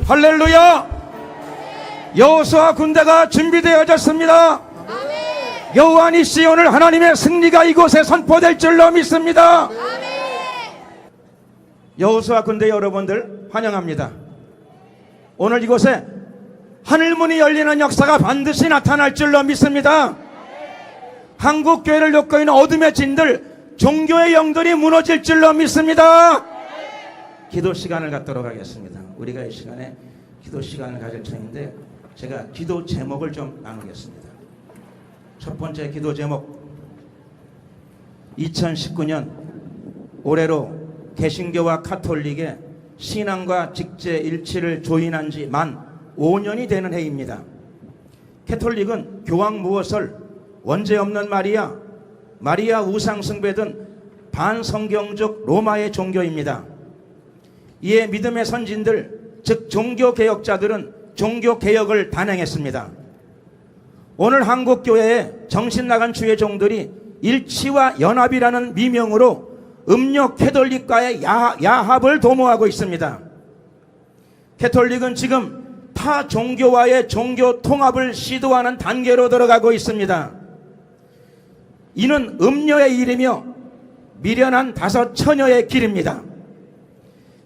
할렐루야. 여호수아 군대가 준비되어졌습니다. 여호와 니시 오늘 하나님의 승리가 이곳에 선포될 줄로 믿습니다. 여호수아 군대 여러분들 환영합니다. 오늘 이곳에 하늘문이 열리는 역사가 반드시 나타날 줄로 믿습니다. 한국교회를 엮고 있는 어둠의 진들, 종교의 영들이 무너질 줄로 믿습니다. 기도 시간을 갖도록 하겠습니다. 우리가 이 시간에 기도 시간을 가질 터인데 제가 기도 제목을 좀 나누겠습니다. 첫 번째 기도 제목, 2019년 올해로 개신교와 카톨릭의 신앙과 직제 일치를 조인한 지 만 5년이 되는 해입니다. 캐톨릭은 교황 무엇을, 원죄 없는 마리아, 마리아 우상 숭배 등 반성경적 로마의 종교입니다. 이에 믿음의 선진들, 즉 종교개혁자들은 종교개혁을 단행했습니다. 오늘 한국교회에 정신나간 주의 종들이 일치와 연합이라는 미명으로 음료 캐톨릭과의 야합을 도모하고 있습니다. 캐톨릭은 지금 타 종교와의 종교 통합을 시도하는 단계로 들어가고 있습니다. 이는 음료의 일이며 미련한 5 처녀의 길입니다.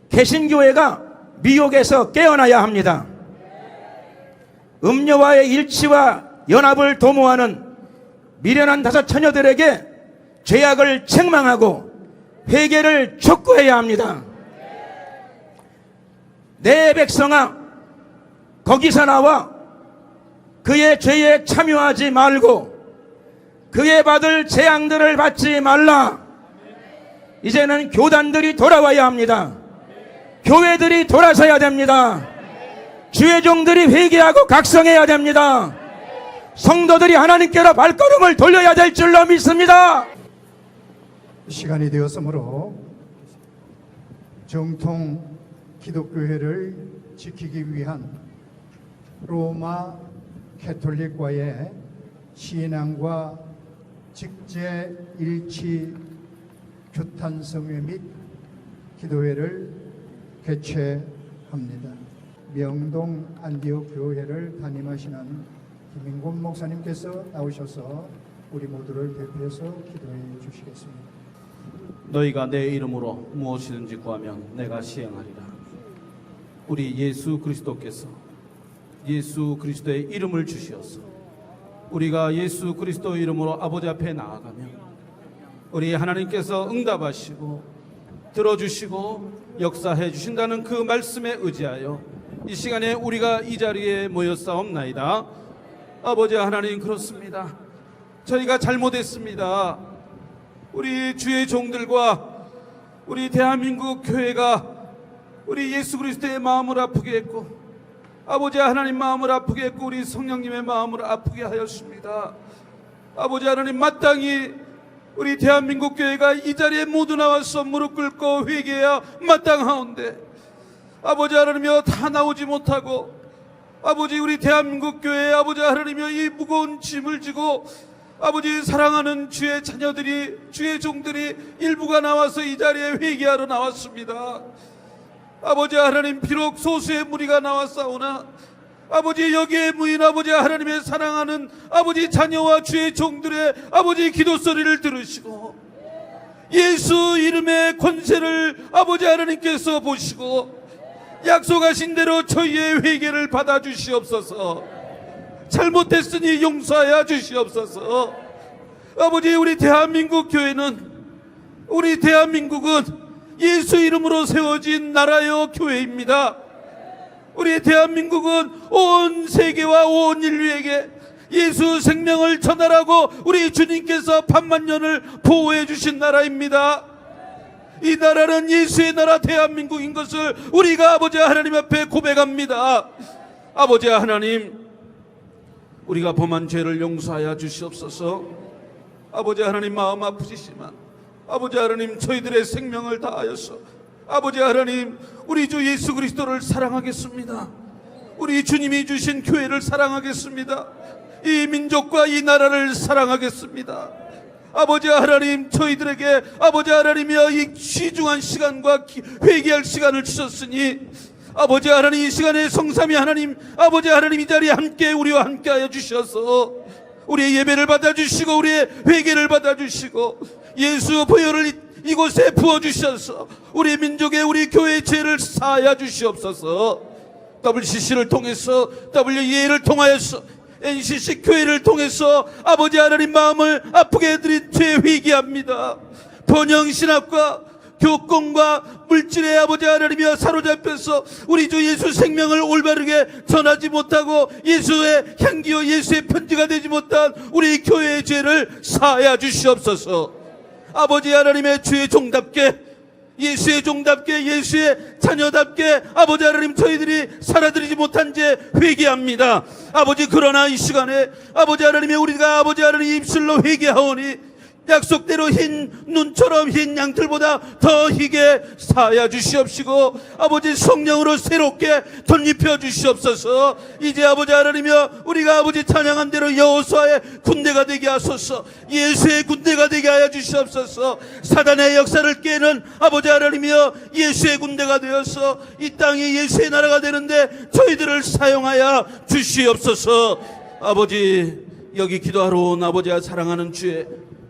개신교회가 미혹에서 깨어나야 합니다. 음료와의 일치와 연합을 도모하는 미련한 5 처녀들에게 죄악을 책망하고 회개를 촉구해야 합니다. 내 백성아, 거기서 나와 그의 죄에 참여하지 말고 그의 받을 재앙들을 받지 말라. 이제는 교단들이 돌아와야 합니다. 교회들이 돌아서야 됩니다. 주의 종들이 회개하고 각성해야 됩니다. 성도들이 하나님께로 발걸음을 돌려야 될 줄로 믿습니다. 시간이 되었으므로 정통 기독교회를 지키기 위한 로마 캐톨릭과의 신앙과 직제 일치 규탄 성회 및 기도회를 개최합니다. 명동 안디옥 교회를 담임하시는 김인곤 목사님께서 나오셔서 우리 모두를 대표해서 기도해 주시겠습니다. 너희가 내 이름으로 무엇이든지 구하면 내가 시행하리라. 우리 예수 그리스도께서 예수 그리스도의 이름을 주시어서 우리가 예수 그리스도 이름으로 아버지 앞에 나아가면 우리 하나님께서 응답하시고 들어주시고 역사해 주신다는 그 말씀에 의지하여 이 시간에 우리가 이 자리에 모였사옵나이다. 아버지 하나님, 그렇습니다. 저희가 잘못했습니다. 우리 주의 종들과 우리 대한민국 교회가 우리 예수 그리스도의 마음을 아프게 했고 아버지 하나님 마음을 아프게 했고 우리 성령님의 마음을 아프게 하였습니다. 아버지 하나님, 마땅히 우리 대한민국 교회가 이 자리에 모두 나와서 무릎 꿇고 회개해야 마땅하온데 아버지 하나님이여 다 나오지 못하고 아버지 우리 대한민국 교회에 아버지 하나님이여 이 무거운 짐을 지고 아버지 사랑하는 주의 자녀들이, 주의 종들이 일부가 나와서 이 자리에 회개하러 나왔습니다. 아버지 하나님, 비록 소수의 무리가 나왔사오나 아버지 여기에 모인 아버지 하나님의 사랑하는 아버지 자녀와 주의 종들의 아버지 기도 소리를 들으시고 예수 이름의 권세를 아버지 하나님께서 보시고 약속하신 대로 저희의 회개를 받아주시옵소서. 잘못했으니 용서하여 주시옵소서. 아버지, 우리 대한민국 교회는, 우리 대한민국은 예수 이름으로 세워진 나라요 교회입니다. 우리 대한민국은 온 세계와 온 인류에게 예수 생명을 전하라고 우리 주님께서 반만년을 보호해 주신 나라입니다. 이 나라는 예수의 나라 대한민국인 것을 우리가 아버지 하나님 앞에 고백합니다. 아버지 하나님, 우리가 범한 죄를 용서하여 주시옵소서. 아버지 하나님, 마음 아프시지만 아버지 하나님, 저희들의 생명을 다하여서 아버지 하나님, 우리 주 예수 그리스도를 사랑하겠습니다. 우리 주님이 주신 교회를 사랑하겠습니다. 이 민족과 이 나라를 사랑하겠습니다. 아버지 하나님, 저희들에게 아버지 하나님이여 이 귀중한 시간과 회개할 시간을 주셨으니 아버지 하나님, 이 시간에 성삼위 하나님, 아버지 하나님, 이 자리에 함께 우리와 함께하여 주셔서 우리의 예배를 받아주시고 우리의 회개를 받아주시고 예수 보혈을 이곳에 부어주셔서 우리 민족의, 우리 교회의 죄를 사하여 주시옵소서. WCC를 통해서, WEA를 통하여서, NCC 교회를 통해서 아버지 하나님 마음을 아프게 해드린 죄 회개합니다. 번영신학과 교권과 물질의 아버지 하나님이여 사로잡혀서 우리 주 예수 생명을 올바르게 전하지 못하고 예수의 향기요 예수의 편지가 되지 못한 우리 교회의 죄를 사하여 주시옵소서. 아버지 하나님의 주의 종답게, 예수의 종답게, 예수의 자녀답게 아버지 하나님, 저희들이 살아들이지 못한 죄 회개합니다. 아버지, 그러나 이 시간에 아버지 하나님의 우리가 아버지 하나님 입술로 회개하오니 약속대로 흰 눈처럼 흰 양털보다 더 희게 사하여 주시옵시고 아버지 성령으로 새롭게 덧입혀 주시옵소서. 이제 아버지 하나님이여 우리가 아버지 찬양한 대로 여호수아의 군대가 되게 하소서. 예수의 군대가 되게 하여 주시옵소서. 사단의 역사를 깨는 아버지 하나님이여 예수의 군대가 되어서 이 땅이 예수의 나라가 되는데 저희들을 사용하여 주시옵소서. 아버지, 여기 기도하러 온 아버지와 사랑하는 주의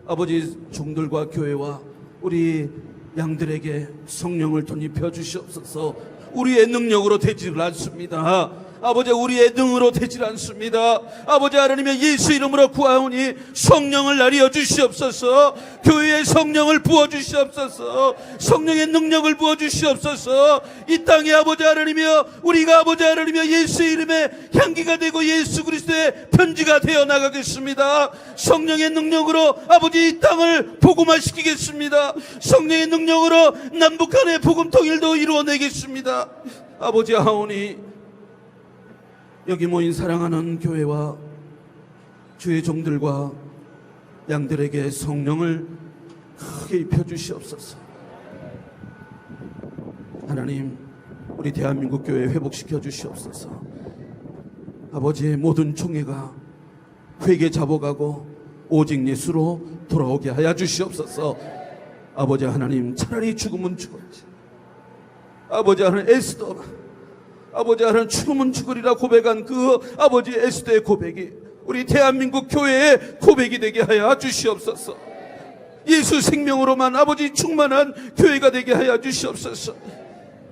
아버지 종들과 교회와 우리 양들에게 성령을 덧입혀 주시옵소서. 우리의 능력으로 되지를 않습니다. 아버지, 우리의 능으로 되질 않습니다. 아버지 하나님의 예수 이름으로 구하오니 성령을 나리어 주시옵소서. 교회에 성령을 부어 주시옵소서. 성령의 능력을 부어 주시옵소서. 이 땅에 아버지 하나님이여 우리가 아버지 하나님이여 예수의 이름에 향기가 되고 예수 그리스도의 편지가 되어 나가겠습니다. 성령의 능력으로 아버지 이 땅을 복음화시키겠습니다. 성령의 능력으로 남북한의 복음 통일도 이루어내겠습니다. 아버지 하오니 여기 모인 사랑하는 교회와 주의 종들과 양들에게 성령을 크게 입혀 주시옵소서. 하나님, 우리 대한민국 교회 회복시켜 주시옵소서. 아버지의 모든 총회가 회개 잡아가고 오직 예수로 돌아오게 하여 주시옵소서. 아버지 하나님, 차라리 죽으면 죽었지. 아버지 하나님, 에스더 아버지 하나님, 죽으면 죽으리라 고백한 그 아버지 에스더의 고백이 우리 대한민국 교회의 고백이 되게 하여 주시옵소서. 예수 생명으로만 아버지 충만한 교회가 되게 하여 주시옵소서.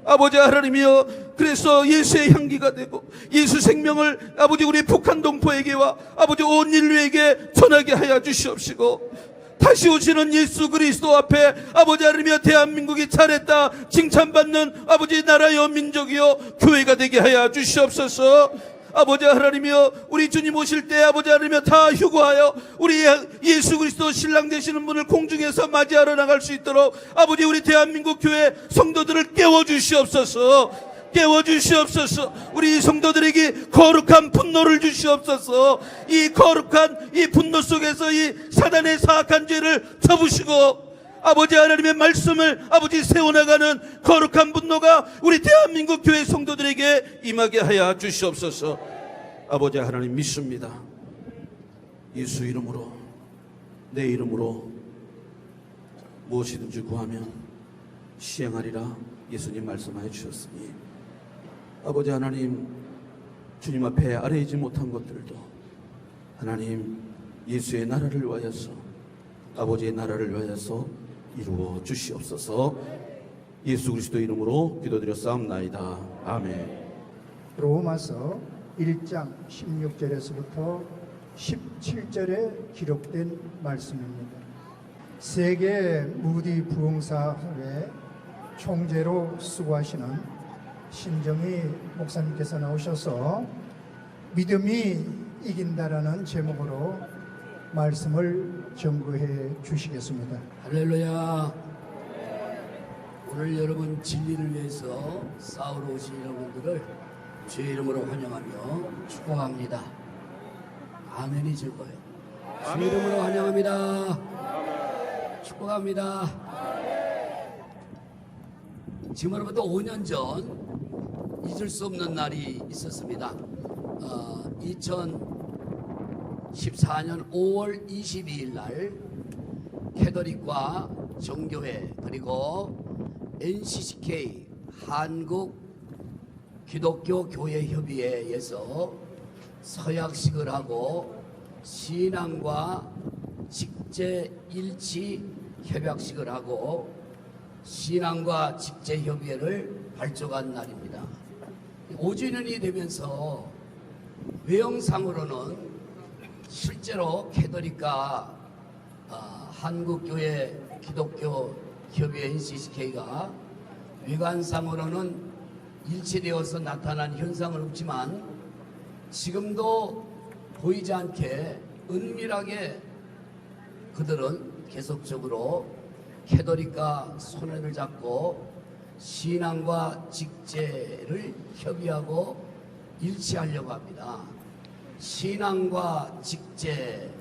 아버지 하나님이여, 그래서 예수의 향기가 되고 예수 생명을 아버지 우리 북한 동포에게와 아버지 온 인류에게 전하게 하여 주시옵시고 다시 오시는 예수 그리스도 앞에 아버지 하나님이여 대한민국이 잘했다 칭찬받는 아버지 나라여 민족이여 교회가 되게 하여 주시옵소서. 아버지 하나님이여 우리 주님 오실 때 아버지 하나님이여 다 휴거하여 우리 예수 그리스도 신랑 되시는 분을 공중에서 맞이하러 나갈 수 있도록 아버지 우리 대한민국 교회 성도들을 깨워주시옵소서. 깨워주시옵소서. 우리 성도들에게 거룩한 분노를 주시옵소서. 이 거룩한 이 분노 속에서 이 사단의 사악한 죄를 접으시고 아버지 하나님의 말씀을 아버지 세워나가는 거룩한 분노가 우리 대한민국 교회 성도들에게 임하게 하여 주시옵소서. 아버지 하나님 믿습니다. 예수 이름으로, 내 이름으로 무엇이든지 구하면 시행하리라 예수님 말씀하여 주셨으니 아버지 하나님, 주님 앞에 아뢰지 못한 것들도 하나님 예수의 나라를 위하여서 아버지의 나라를 위하여서 이루어 주시옵소서. 예수 그리스도 이름으로 기도드렸사옵나이다. 아멘. 로마서 1장 16절에서부터 17절에 기록된 말씀입니다. 세계 무디 부흥사회 총재로 수고하시는 신정희 목사님께서 나오셔서 믿음이 이긴다라는 제목으로 말씀을 전거해 주시겠습니다. 할렐루야. 오늘 여러분 진리를 위해서 싸우러 오신 여러분들을 주의 이름으로 환영하며 축복합니다. 아멘이 질 거예요. 주의 이름으로 환영합니다. 축복합니다. 지금으로부터 5년 전 잊을 수 없는 날이 있었습니다. 2014년 5월 22일 날 캐더릭과 정교회 그리고 NCCK 한국 기독교 교회 협의회에서 서약식을 하고 신앙과 직제 일치 협약식을 하고 신앙과 직제 협의회를 발족한 날입니다. 5주년이 되면서 외형상으로는 실제로 캐톨릭과 한국교회 기독교 협의회 NCCK가 외관상으로는 일치되어서 나타난 현상은 없지만 지금도 보이지 않게 은밀하게 그들은 계속적으로 캐톨릭과 손을 잡고 신앙과 직제를 협의하고 일치하려고 합니다. 신앙과 직제,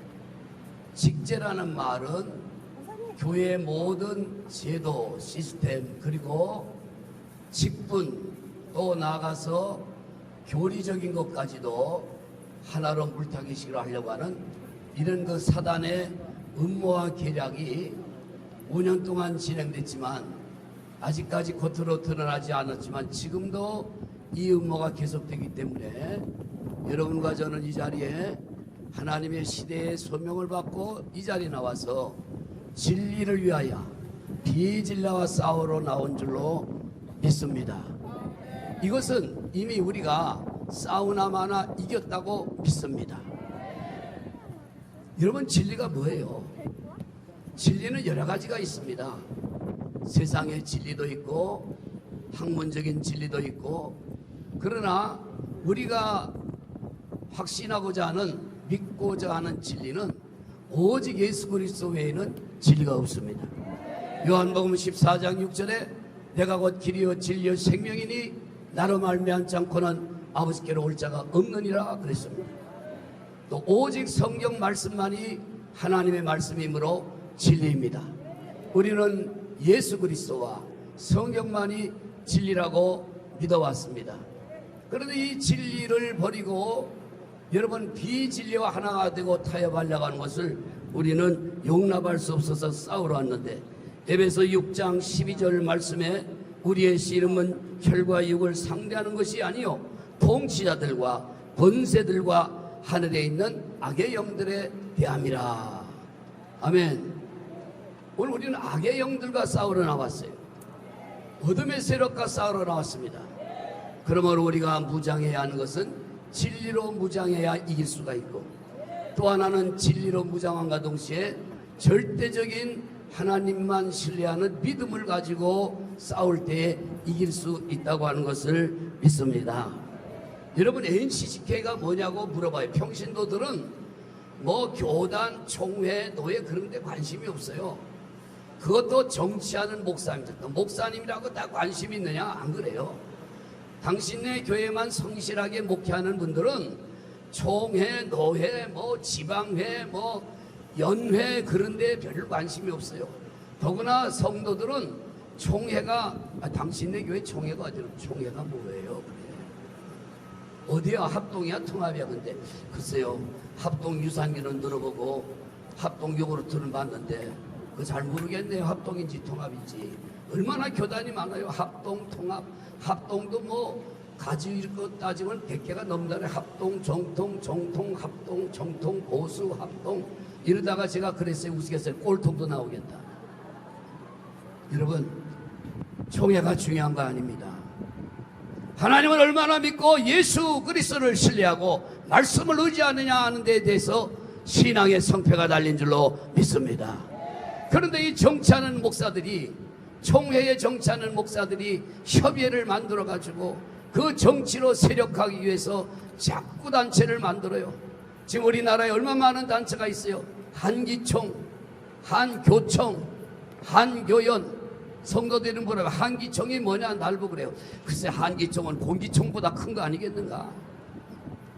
직제라는 말은 교회의 모든 제도, 시스템, 그리고 직분, 또 나아가서 교리적인 것까지도 하나로 물타기식으로 하려고 하는 이런 그 사단의 음모와 계략이 5년 동안 진행됐지만 아직까지 겉으로 드러나지 않았지만 지금도 이 음모가 계속되기 때문에 여러분과 저는 이 자리에 하나님의 시대의 소명을 받고 이 자리에 나와서 진리를 위하여 비진리와 싸우러 나온 줄로 믿습니다. 이것은 이미 우리가 싸우나 마나 이겼다고 믿습니다. 여러분, 진리가 뭐예요? 진리는 여러 가지가 있습니다. 세상의 진리도 있고 학문적인 진리도 있고, 그러나 우리가 확신하고자 하는, 믿고자 하는 진리는 오직 예수 그리스도 외에는 진리가 없습니다. 요한복음 14장 6절에 내가 곧 길이요 진리요 생명이니 나로 말미암지 않고는 아버지께로 올 자가 없느니라 그랬습니다. 또 오직 성경 말씀만이 하나님의 말씀이므로 진리입니다. 우리는 예수 그리스도와 성경만이 진리라고 믿어왔습니다. 그런데 이 진리를 버리고 여러분 비진리와 하나가 되고 타협하려고 하는 것을 우리는 용납할 수 없어서 싸우러 왔는데, 에베소 6장 12절 말씀에 우리의 씨름은 혈과 육을 상대하는 것이 아니요 통치자들과 권세들과 하늘에 있는 악의 영들에 대함이라. 아멘. 오늘 우리는 악의 영들과 싸우러 나왔어요. 어둠의 세력과 싸우러 나왔습니다. 그러므로 우리가 무장해야 하는 것은 진리로 무장해야 이길 수가 있고, 또 하나는 진리로 무장함과 동시에 절대적인 하나님만 신뢰하는 믿음을 가지고 싸울 때 이길 수 있다고 하는 것을 믿습니다. 여러분, NCCK가 뭐냐고 물어봐요. 평신도들은 뭐 교단, 총회, 노예 그런 데 관심이 없어요. 그것도 정치하는 목사입니다. 목사님이라고 다 관심 있느냐? 안 그래요. 당신네 교회만 성실하게 목회하는 분들은 총회, 노회, 뭐 지방회, 뭐 연회 그런 데 별 관심이 없어요. 더구나 성도들은 총회가 당신네 교회 총회가 어디로? 총회가 뭐예요? 그래. 어디야? 합동이야? 통합이야? 근데 글쎄요, 합동 유산기는 들어보고 합동 요구르트는 봤는데 그 잘 모르겠네요. 합동인지 통합인지. 얼마나 교단이 많아요. 합동, 통합. 합동도 뭐 가지 것 따지면 100개가 넘는다네. 합동, 정통, 정통, 합동, 정통, 보수, 합동. 이러다가 제가 그랬어요. 우스갯소리 꼴통도 나오겠다. 여러분, 총회가 중요한 거 아닙니다. 하나님을 얼마나 믿고 예수 그리스도를 신뢰하고 말씀을 의지하느냐 하는 데에 대해서 신앙의 성패가 달린 줄로 믿습니다. 그런데 이 정치하는 목사들이, 총회에 정치하는 목사들이 협의회를 만들어 가지고 그 정치로 세력하기 위해서 자꾸 단체를 만들어요. 지금 우리나라에 얼마나 많은 단체가 있어요. 한기총, 한교총, 한교연. 성도들은 뭐라고? 한기총이 뭐냐 날고 그래요. 글쎄, 한기총은 공기총보다 큰 거 아니겠는가?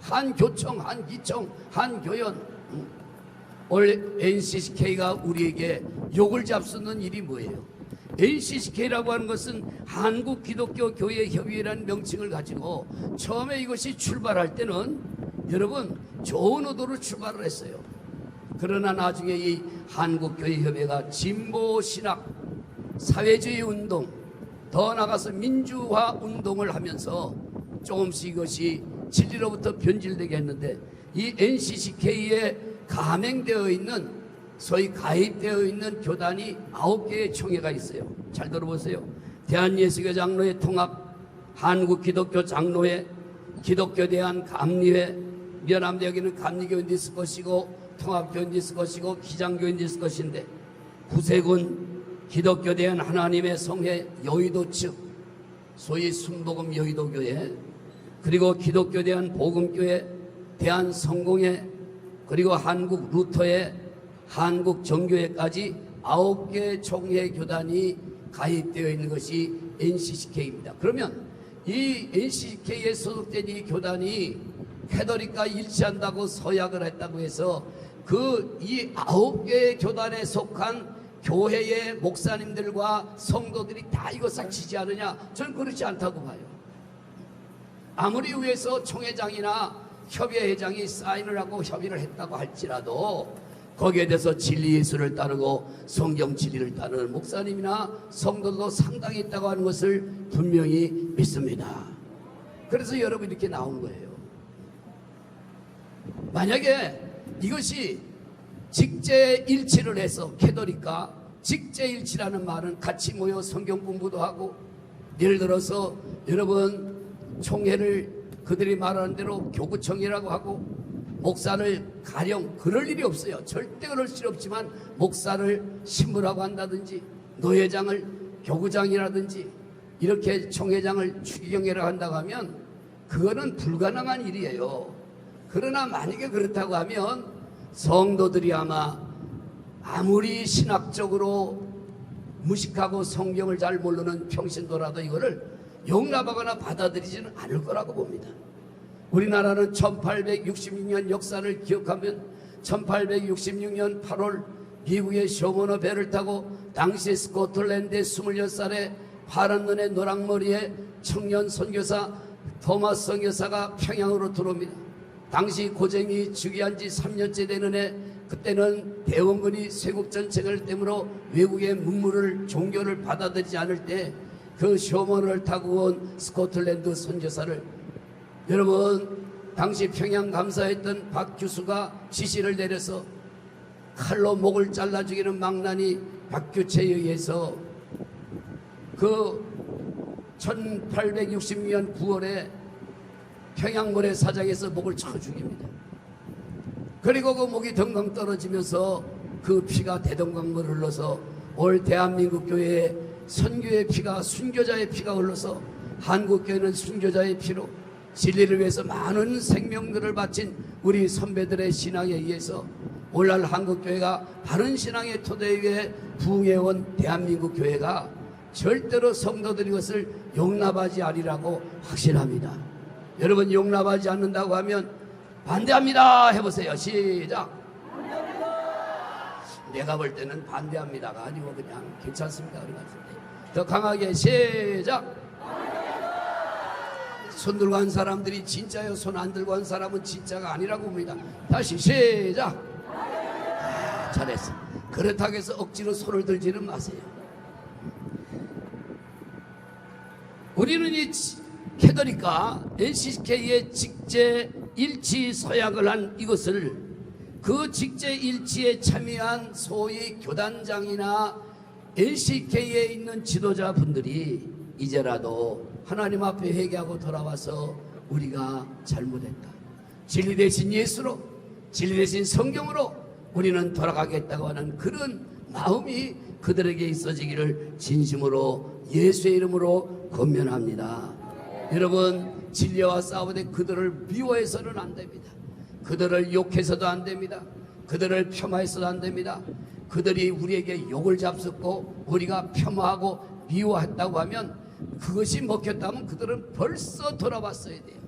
한교총, 한기총, 한교연. 올 NCCK가 우리에게 욕을 잡수는 일이 뭐예요? NCCK라고 하는 것은 한국 기독교 교회 협의회라는 명칭을 가지고 처음에 이것이 출발할 때는 여러분 좋은 의도로 출발을 했어요. 그러나 나중에 이 한국교회협의회가 진보신학, 사회주의 운동, 더 나아가서 민주화 운동을 하면서 조금씩 이것이 진리로부터 변질되게 했는데, 이 NCCK에 가맹되어 있는, 소위 가입되어 있는 교단이 9개의 총회가 있어요. 잘 들어보세요. 대한예수교 장로회 통합, 한국기독교 장로회, 기독교 대한감리회, 면함대 여기는 감리교인도 있을 것이고 통합교인도 있을 것이고 기장교인도 있을 것인데, 구세군 기독교 대한 하나님의 성회 여의도 측, 소위 순복음 여의도교회, 그리고 기독교 대한 복음교회, 대한성공회, 그리고 한국 루터회, 한국 정교회까지 9개 총회 교단이 가입되어 있는 것이 NCCK입니다. 그러면 이 NCCK에 소속된 이 교단이 캐톨릭과 일치한다고 서약을 했다고 해서 그 이 9개의 교단에 속한 교회의 목사님들과 성도들이 다 이것을 지지하느냐? 저는 그렇지 않다고 봐요. 아무리 위에서 총회장이나 협의회장이 사인을 하고 협의를 했다고 할지라도 거기에 대해서 진리 예수를 따르고 성경 진리를 따르는 목사님이나 성도도 상당히 있다고 하는 것을 분명히 믿습니다. 그래서 여러분 이렇게 나온 거예요. 만약에 이것이 직제일치를 해서, 캐톨릭과 직제일치라는 말은 같이 모여 성경 공부도 하고, 예를 들어서 여러분 총회를 그들이 말하는 대로 교구청이라고 하고, 목사를 가령 그럴 일이 없어요. 절대 그럴 일 없지만 목사를 신부라고 한다든지 노회장을 교구장이라든지 이렇게 총회장을 추기경이라고 한다고 하면 그거는 불가능한 일이에요. 그러나 만약에 그렇다고 하면 성도들이 아무리 신학적으로 무식하고 성경을 잘 모르는 평신도라도 이거를 용납하거나 받아들이지는 않을 거라고 봅니다. 우리나라는 1866년 역사를 기억하면 1866년 8월 미국의 쇼머너 배를 타고 당시 스코틀랜드의 26살의 파란 눈에 노랑머리의 청년 선교사 토마스 선교사가 평양으로 들어옵니다. 당시 고쟁이 즉위한 지 3년째 되는 해, 그때는 대원군이 쇄국 전쟁을 때문에 외국의 문물을 종교를 받아들이지 않을 때 그 쇼머너를 타고 온 스코틀랜드 선교사를, 여러분 당시 평양 감사했던 박 교수가 지시를 내려서 칼로 목을 잘라 죽이는 망나니 박규채에 의해서 그 1866년 9월에 평양 모래사장에서 목을 쳐 죽입니다. 그리고 그 목이 덩덩 떨어지면서 그 피가 대동강물을 흘러서 올 대한민국 교회에 선교의 피가, 순교자의 피가 흘러서 한국교회는 순교자의 피로 진리를 위해서 많은 생명들을 바친 우리 선배들의 신앙에 의해서 오늘날 한국교회가 바른 신앙의 토대 위에 부흥해온 대한민국 교회가 절대로 성도들이 이것을 용납하지 않으리라고 확신합니다. 여러분 용납하지 않는다고 하면 반대합니다 해보세요. 시작. 내가 볼 때는 반대합니다가 아니고 그냥 괜찮습니다 그런 것 같은데, 더 강하게 시작. 손 들고 한 사람들이 진짜요, 손 안 들고 한 사람은 진짜가 아니라고 봅니다. 다시 시작. 잘했어. 그렇다고 해서 억지로 손을 들지는 마세요. 우리는 이 캐톨릭과 NCCK의 직제 일치 서약을 한 이것을, 그 직제 일치에 참여한 소위 교단장이나 NCCK에 있는 지도자분들이 이제라도 하나님 앞에 회개하고 돌아와서 우리가 잘못했다, 진리 대신 예수로, 진리 대신 성경으로 우리는 돌아가겠다고 하는 그런 마음이 그들에게 있어지기를 진심으로 예수의 이름으로 권면합니다. 여러분 진리와 싸우되 그들을 미워해서는 안 됩니다. 그들을 욕해서도 안 됩니다. 그들을 폄하해서도 안 됩니다. 그들이 우리에게 욕을 잡숫고 우리가 폄하하고 미워했다고 하면, 그것이 먹혔다면 그들은 벌써 돌아왔어야 돼요.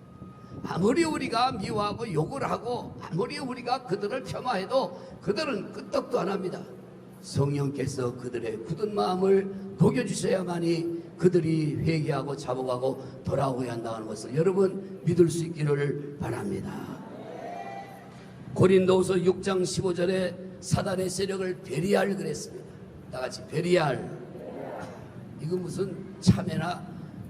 아무리 우리가 미워하고 욕을 하고 아무리 우리가 그들을 폄하해도 그들은 끄떡도 안 합니다. 성령께서 그들의 굳은 마음을 녹여주셔야만이 그들이 회개하고 자복하고 돌아오게 한다는 것을 여러분 믿을 수 있기를 바랍니다. 고린도후서 6장 15절에 사단의 세력을 베리알 그랬습니다. 다 같이 베리알. 이거 무슨 참외나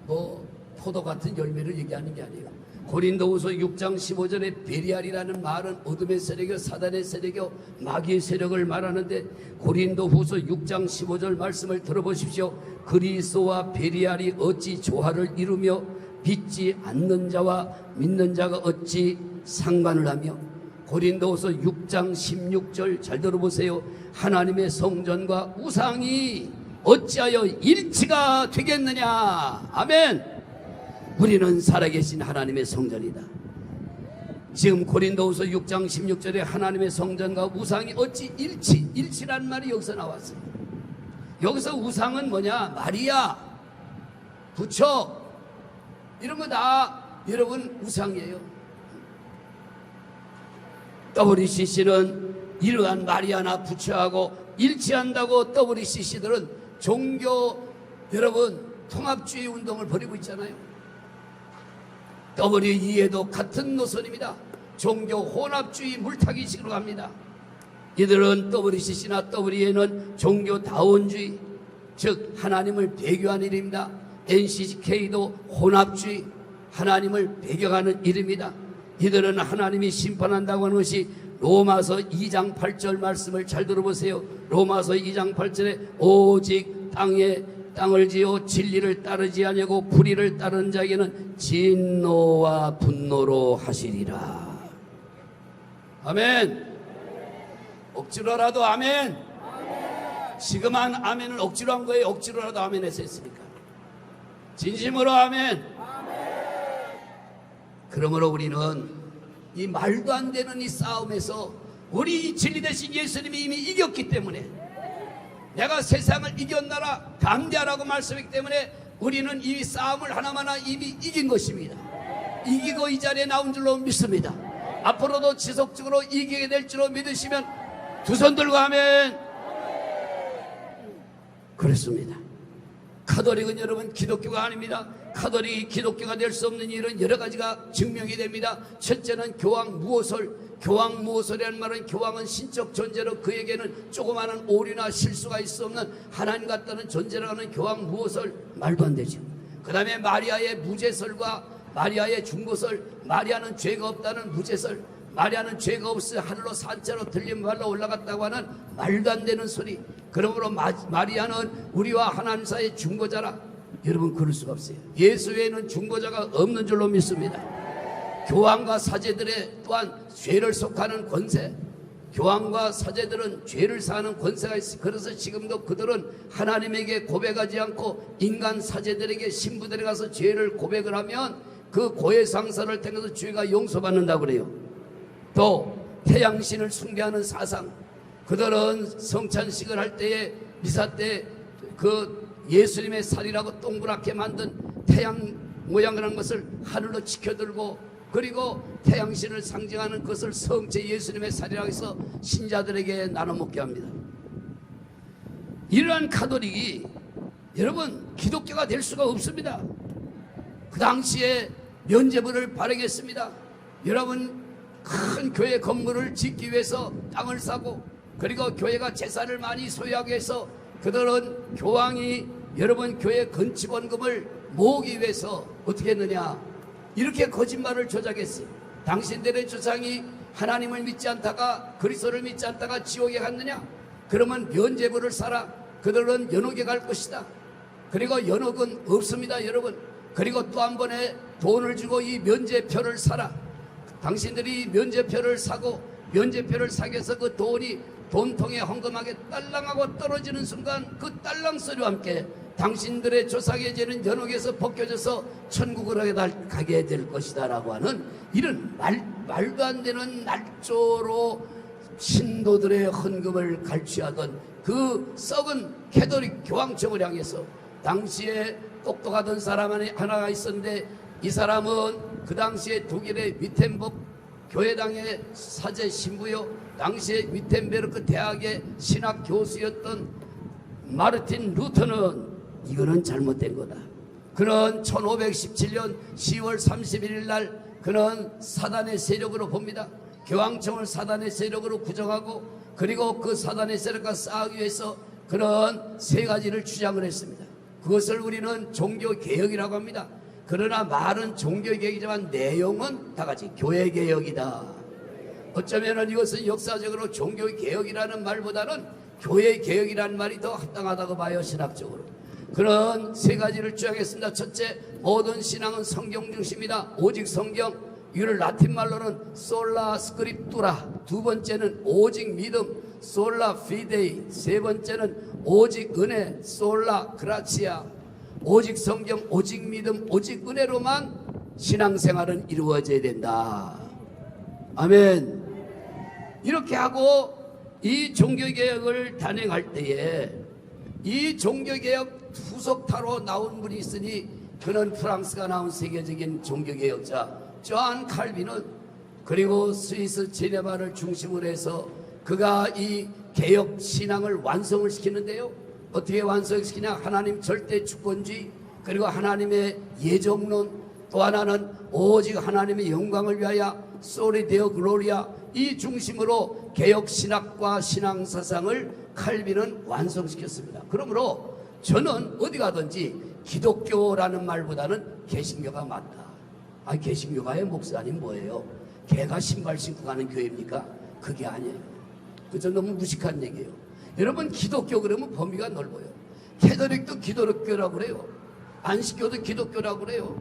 뭐 포도 같은 열매를 얘기하는 게 아니에요. 고린도후서 6장 15절에 베리알이라는 말은 어둠의 세력이요 사단의 세력이요 마귀의 세력을 말하는데, 고린도후서 6장 15절 말씀을 들어보십시오. 그리스도와 베리알이 어찌 조화를 이루며 믿지 않는 자와 믿는 자가 어찌 상관을 하며. 고린도후서 6장 16절 잘 들어보세요. 하나님의 성전과 우상이 어찌하여 일치가 되겠느냐. 아멘. 우리는 살아계신 하나님의 성전이다. 지금 고린도후서 6장 16절에 하나님의 성전과 우상이 어찌 일치란 말이 여기서 나왔어요. 여기서 우상은 뭐냐? 마리아, 부처, 이런 거 다 여러분 우상이에요. WCC는 이러한 마리아나 부처하고 일치한다고 WCC들은 종교 여러분 통합주의 운동을 벌이고 있잖아요. WE에도 같은 노선입니다. 종교 혼합주의 물타기식으로 갑니다. 이들은 WCC나 WE는 종교다원주의, 즉 하나님을 배교하는 일입니다. NCK도 혼합주의, 하나님을 배교하는 일입니다. 이들은 하나님이 심판한다고 하는 것이 로마서 2장 8절 말씀을 잘 들어보세요. 로마서 2장 8절에 오직 땅을 지어 진리를 따르지 아니하고 불의를 따르는 자에게는 진노와 분노로 하시리라. 아멘. 억지로라도 아멘. 지금 한 아멘은 억지로 한 거예요. 억지로라도 아멘 했으니까. 진심으로 아멘. 그러므로 우리는 이 말도 안 되는 이 싸움에서 우리 진리 대신 예수님이 이미 이겼기 때문에, 내가 세상을 이겼나라 담대하라고 말씀했기 때문에 우리는 이 싸움을 하나마나 이미 이긴 것입니다. 이기고 이 자리에 나온 줄로 믿습니다. 앞으로도 지속적으로 이기게 될 줄로 믿으시면 두 손 들고 아멘. 그렇습니다. 카톨릭은 여러분 기독교가 아닙니다. 카톨릭이 기독교가 될 수 없는 일은 여러 가지가 증명이 됩니다. 첫째는 교황 무호설. 교황 무호설이라는 말은 교황은 신적 존재로 그에게는 조그마한 오류나 실수가 있을 수 없는 하나님 같다는 존재라고 하는 교황 무호설, 말도 안 되죠. 그 다음에 마리아의 무죄설과 마리아의 중보설, 마리아는 죄가 없다는 무죄설, 마리아는 죄가 없어 하늘로 산채로 들린 발로 올라갔다고 하는 말도 안 되는 소리. 그러므로 마리아는 우리와 하나님 사이의 중보자라. 여러분 그럴 수가 없어요. 예수 외에는 중보자가 없는 줄로 믿습니다. 교황과 사제들의 또한 죄를 속하는 권세, 교황과 사제들은 죄를 사하는 권세가 있어요. 그래서 지금도 그들은 하나님에게 고백하지 않고 인간 사제들에게 신부들에 가서 죄를 고백을 하면 그 고해상사를 통해서 죄가 용서받는다고 그래요. 또 태양신을 숭배하는 사상, 그들은 성찬식을 할 때에 미사 때 그 예수님의 살이라고 동그랗게 만든 태양 모양을 한 것을 하늘로 치켜들고, 그리고 태양신을 상징하는 것을 성체 예수님의 살이라고 해서 신자들에게 나눠 먹게 합니다. 이러한 카톨릭이 여러분 기독교가 될 수가 없습니다. 그 당시에 면죄부를 발행했습니다. 여러분 큰 교회 건물을 짓기 위해서 땅을 사고, 그리고 교회가 재산을 많이 소유하기 위해서 그들은 교황이 여러분 교회 건축원금을 모으기 위해서 어떻게 했느냐, 이렇게 거짓말을 조작했어요. 당신들의 조상이 하나님을 믿지 않다가 그리스도를 믿지 않다가 지옥에 갔느냐? 그러면 면죄부를 사라. 그들은 연옥에 갈 것이다. 그리고 연옥은 없습니다, 여러분. 그리고 또 한 번에 돈을 주고 이 면죄표를 사라. 당신들이 면죄표를 사고 면죄표를 사기 위해서 그 돈이 돈통에 헝금하게 딸랑하고 떨어지는 순간 그 딸랑 소리와 함께 당신들의 조상의 죄는 연옥에서 벗겨져서 천국으로 가게 될 것이다 라고 하는 이런 말도 안 되는 날조로 신도들의 헌금을 갈취하던 그 썩은 캐톨릭 교황청을 향해서 당시에 똑똑하던 사람 하나가 있었는데, 이 사람은 그 당시에 독일의 위텐버그 교회당의 사제 신부요, 당시에 위텐베르크 대학의 신학 교수였던 마르틴 루터는 이거는 잘못된 거다. 그는 1517년 10월 31일 날 그는 사단의 세력으로 봅니다. 교황청을 사단의 세력으로 구정하고, 그리고 그 사단의 세력과 싸우기 위해서 그는 세 가지를 주장을 했습니다. 그것을 우리는 종교개혁이라고 합니다. 그러나 말은 종교개혁이지만 내용은 다 같이 교회개혁이다. 어쩌면 이것은 역사적으로 종교개혁이라는 말보다는 교회개혁이라는 말이 더 합당하다고 봐요. 신학적으로. 그런 세 가지를 주장했습니다. 첫째, 모든 신앙은 성경 중심이다. 오직 성경. 이를 라틴 말로는 솔라 스크립투라. 두 번째는 오직 믿음, 솔라 피데이. 세 번째는 오직 은혜, 솔라 그라치아. 오직 성경, 오직 믿음, 오직 은혜로만 신앙생활은 이루어져야 된다. 아멘. 이렇게 하고 이 종교개혁을 단행할 때에 이 종교개혁 후속타로 나온 분이 있으니 그는 프랑스가 나온 세계적인 종교개혁자 조한 칼빈은, 그리고 스위스 제네바를 중심으로 해서 그가 이 개혁 신앙을 완성을 시키는데요. 어떻게 완성시키냐? 하나님 절대 주권주의, 그리고 하나님의 예정론, 또 하나는 오직 하나님의 영광을 위하여 소리 데오 글로리아, 이 중심으로 개혁 신학과 신앙 사상을 칼빈은 완성시켰습니다. 그러므로 저는 어디 가든지 기독교라는 말보다는 개신교가 맞다. 개신교가의 목사님 뭐예요? 개가 신발 신고 가는 교회입니까? 그게 아니에요. 그저 너무 무식한 얘기예요. 여러분, 기독교 그러면 범위가 넓어요. 캐톨릭도 기독교라고 그래요. 안식교도 기독교라고 그래요.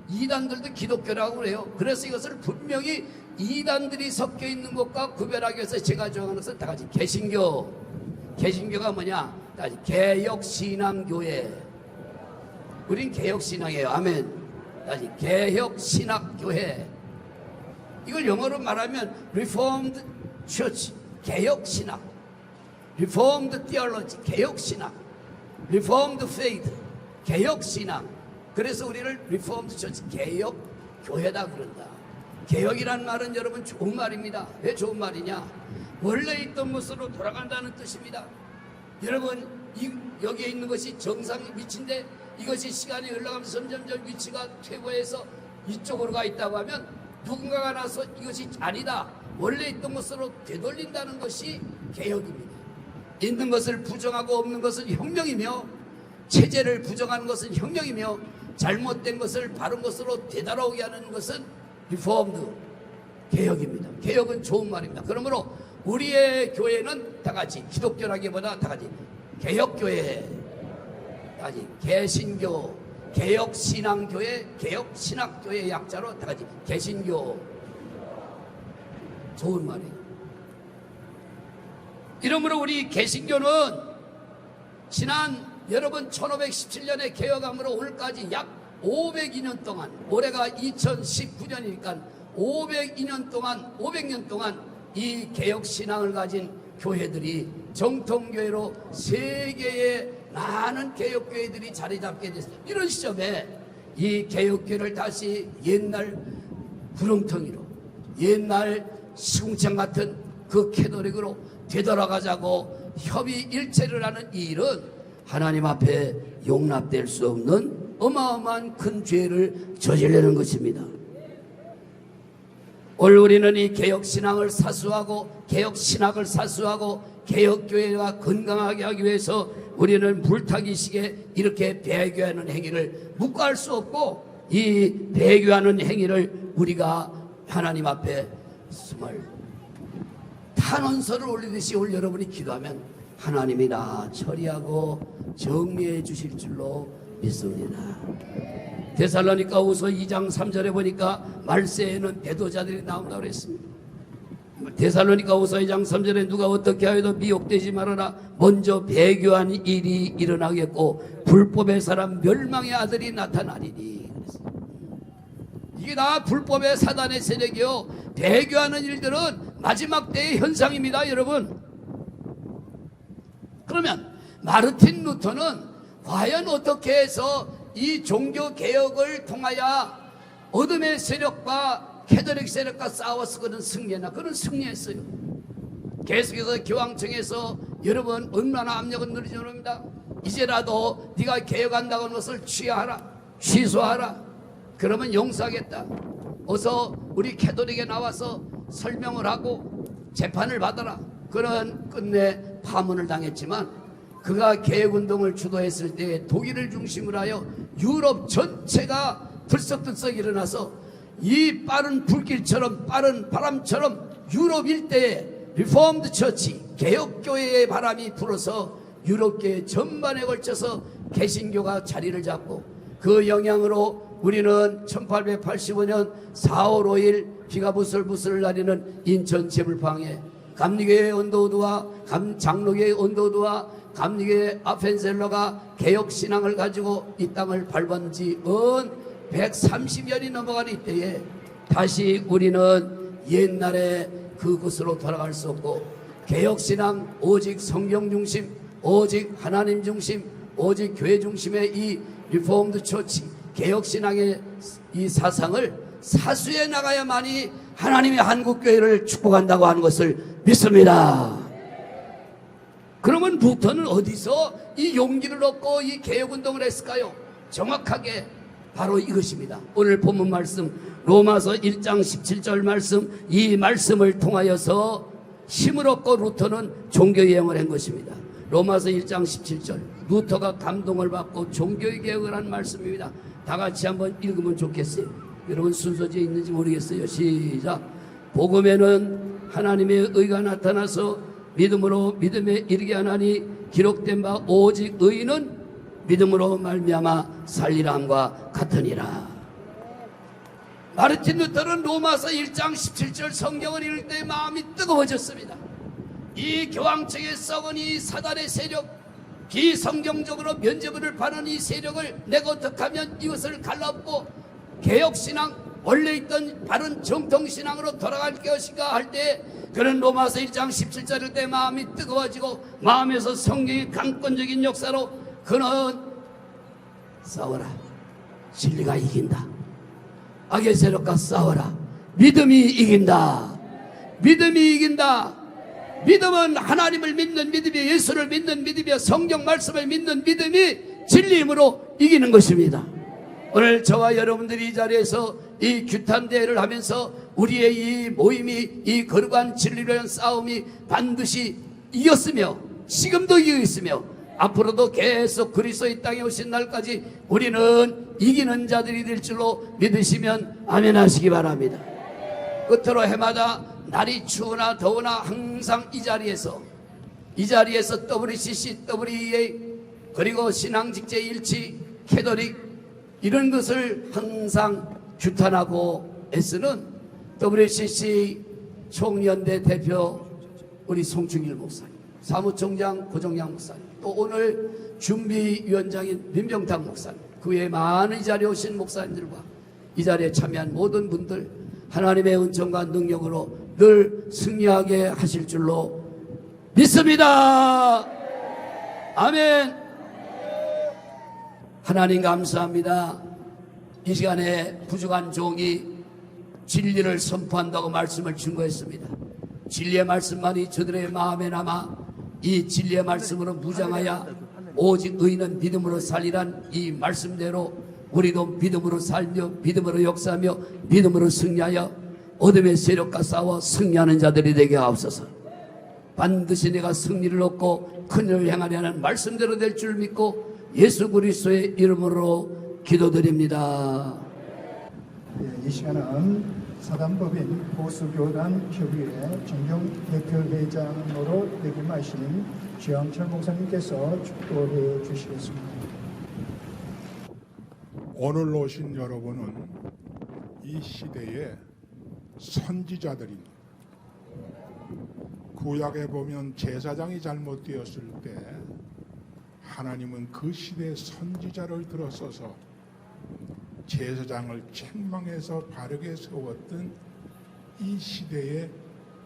이단들도 기독교라고 그래요. 그래서 이것을 분명히 이단들이 섞여 있는 것과 구별하기 위해서 제가 정하는 것은 다 같이 개신교. 개신교가 뭐냐? 다 같이 개혁신앙교회. 우린 개혁신앙이에요. 아멘. 다시 개혁신학교회. 이걸 영어로 말하면 Reformed Church, 개혁신학. Reformed Theology, 개혁신학. Reformed Faith, 개혁신학. 그래서 우리를 Reformed Church, 개혁교회다 그런다. 개혁이란 말은 여러분 좋은 말입니다. 왜 좋은 말이냐? 원래 있던 모습으로 돌아간다는 뜻입니다. 여러분, 여기에 있는 것이 정상 위치인데 이것이 시간이 흘러가면서 점점점 위치가 퇴보해서 이쪽으로 가 있다고 하면 누군가가 나서 이것이 아니다, 원래 있던 것으로 되돌린다는 것이 개혁입니다. 있는 것을 부정하고 없는 것은 혁명이며, 체제를 부정하는 것은 혁명이며, 잘못된 것을 바른 것으로 되돌아오게 하는 것은 리포엄드, 개혁입니다. 개혁은 좋은 말입니다. 그러므로 우리의 교회는 다 같이 기독교라기보다 다 같이 개혁교회, 다 같이 개신교, 개혁신앙교회, 개혁신학교회 약자로 다 같이 개신교. 좋은 말이에요. 이러므로 우리 개신교는 지난 여러분 1517년에 개혁함으로 오늘까지 약 502년 동안, 올해가 2019년이니까 502년 동안 이 개혁신앙을 가진 교회들이 정통교회로 세계의 많은 개혁교회들이 자리 잡게 됐습니다. 이런 시점에 이 개혁교회를 다시 옛날 구렁텅이로, 옛날 시궁창 같은 그 캐톨릭으로 되돌아가자고 협의일체를 하는 이 일은 하나님 앞에 용납될 수 없는 어마어마한 큰 죄를 저지르는 것입니다. 오늘 우리는 이 개혁신앙을 사수하고 개혁신학을 사수하고 개혁교회가 건강하게 하기 위해서 우리는 물타기식에 이렇게 배교하는 행위를 묵과할 수 없고, 이 배교하는 행위를 우리가 하나님 앞에 탄원서를 올리듯이 오늘 여러분이 기도하면 하나님이 다 처리하고 정리해 주실 줄로 믿습니다. 데살로니가 후서 2장 3절에 보니까 말세에는 배도자들이 나온다고 그랬습니다. 데살로니가 후서 2장 3절에 누가 어떻게 하여도 미혹되지 말아라. 먼저 배교한 일이 일어나겠고 불법의 사람 멸망의 아들이 나타나리니. 이게 다 불법의 사단의 세력이요, 배교하는 일들은 마지막 때의 현상입니다, 여러분. 그러면 마르틴 루터는 과연 어떻게 해서 이 종교개혁을 통하여 어둠의 세력과 캐톨릭 세력과 싸워서 그는 승리했나? 그는 승리했어요. 계속해서 교황청에서 여러분 얼마나 압력은 누리지 모릅니다. 이제라도 네가 개혁한다고 하는 것을 취소하라. 그러면 용서하겠다. 어서 우리 캐톨릭에 나와서 설명을 하고 재판을 받아라. 그는 끝내 파문을 당했지만, 그가 개혁운동을 주도했을 때 독일을 중심으로 하여 유럽 전체가 들썩들썩 일어나서 이 빠른 불길처럼 빠른 바람처럼 유럽 일대에 리폼드 처치 개혁교회의 바람이 불어서 유럽교회 전반에 걸쳐서 개신교가 자리를 잡고 그 영향으로 우리는 1885년 4월 5일 비가 부슬부슬 내리는 인천 제불방에 감리교회 언더우드와 장로교회 언더우드와 감리교회 아펜셀러가 개혁신앙을 가지고 이 땅을 밟은 지 130년이 넘어가는 이때에 다시 우리는 옛날에 그곳으로 돌아갈 수 없고 개혁신앙 오직 성경 중심 오직 하나님 중심 오직 교회 중심의 이 리폼드 처치 개혁신앙의 이 사상을 사수해 나가야만이 하나님의 한국교회를 축복한다고 하는 것을 믿습니다. 그러면 루터는 어디서 이 용기를 얻고 이 개혁운동을 했을까요? 정확하게 바로 이것입니다. 오늘 본문 말씀 로마서 1장 17절 말씀 이 말씀을 통하여서 힘을 얻고 루터는 종교개혁을 한 것입니다. 로마서 1장 17절 루터가 감동을 받고 종교개혁을 한 말씀입니다. 다 같이 한번 읽으면 좋겠어요. 여러분 순서지에 있는지 모르겠어요. 시작. 복음에는 하나님의 의가 나타나서 믿음으로 믿음에 이르게 하나니 기록된 바 오직 의인은 믿음으로 말미암아 살리라 함과 같으니라. 마르틴 루터는 로마서 1장 17절 성경을 읽을 때 마음이 뜨거워졌습니다. 이 교황청에 썩은 이 사단의 세력 비성경적으로 면죄부를 받는 이 세력을 내가 어떻게 하면 이것을 갈라엎고 개혁신앙 원래 있던 바른 정통신앙으로 돌아갈 것인가 할 때 그는 로마서 1장 17절일 때 마음이 뜨거워지고 마음에서 성경의 강권적인 역사로 그는 싸워라. 진리가 이긴다. 악의 세력과 싸워라. 믿음이 이긴다. 믿음이 이긴다. 믿음은 하나님을 믿는 믿음이 예수를 믿는 믿음이 성경 말씀을 믿는 믿음이 진리임으로 이기는 것입니다. 오늘 저와 여러분들이 이 자리에서 이 규탄 대회를 하면서 우리의 이 모임이 이 거룩한 진리를 위한 싸움이 반드시 이겼으며 지금도 이기고 있으며 앞으로도 계속 그리스도의 땅에 오신 날까지 우리는 이기는 자들이 될 줄로 믿으시면 아멘 하시기 바랍니다. 끝으로 해마다 날이 추우나 더우나 항상 이 자리에서 WCC, WEA 그리고 신앙직제 일치, 캐톨릭 이런 것을 항상 규탄하고 애쓰는 WCC 총연대 대표 우리 송충길 목사님, 사무총장 고정양 목사님, 또 오늘 준비위원장인 민병탁 목사님, 그 외에 많은 이 자리에 오신 목사님들과 이 자리에 참여한 모든 분들 하나님의 은총과 능력으로 늘 승리하게 하실 줄로 믿습니다. 아멘. 하나님 감사합니다. 이 시간에 부족한 종이 진리를 선포한다고 말씀을 증거했습니다. 진리의 말씀만이 저들의 마음에 남아 이 진리의 말씀으로 무장하여 오직 의인은 믿음으로 살리란 이 말씀대로 우리도 믿음으로 살며 믿음으로 역사하며 믿음으로 승리하여 어둠의 세력과 싸워 승리하는 자들이 되게 하옵소서. 반드시 내가 승리를 얻고 큰 일을 행하려는 말씀대로 될 줄 믿고 예수 그리스도의 이름으로 기도드립니다. 이 시간은 사단법인 보수교단 협의회 정경 대표회장으로 역임하신 지영철 목사님께서 축도해 주시겠습니다. 오늘 오신 여러분은 이 시대의 선지자들입니다. 구약에 보면 제사장이 잘못되었을 때 하나님은 그 시대의 선지자를 들어서서 제사장을 책망해서 바르게 세웠던 이 시대의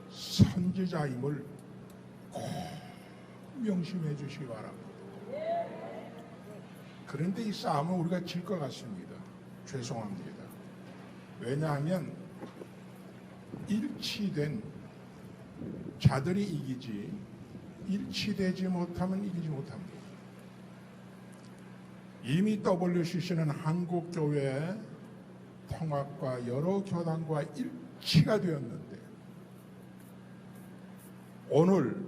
선지자임을 꼭 명심해 주시기 바랍니다. 그런데 이 싸움은 우리가 질 것 같습니다. 죄송합니다. 왜냐하면 일치된 자들이 이기지 일치되지 못하면 이기지 못합니다. 이미 WCC는 한국교회 통합과 여러 교단과 일치가 되었는데 오늘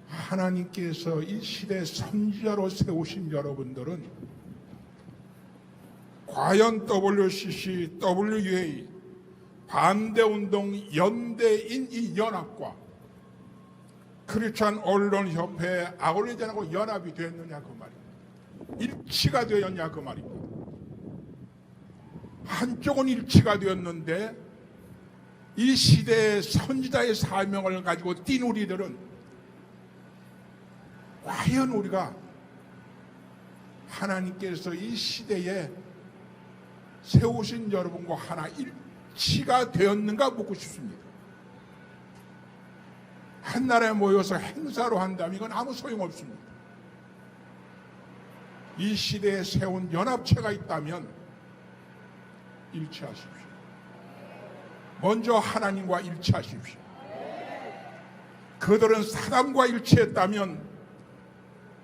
하나님께서 이 시대 선지자로 세우신 여러분들은 꼭 과연 WCC, WA 반대운동 연대인 이 연합과 크리스찬 언론협회 아울리전하고 연합이 되었느냐 그 말입니다. 일치가 되었냐 그 말입니다. 한쪽은 일치가 되었는데 이 시대의 선지자의 사명을 가지고 뛴 우리들은 과연 우리가 하나님께서 이 시대에 세우신 여러분과 하나 일치가 되었는가 묻고 싶습니다. 한나라에 모여서 행사로 한다면 이건 아무 소용없습니다. 이 시대에 세운 연합체가 있다면 일치하십시오. 먼저 하나님과 일치하십시오. 그들은 사단과 일치했다면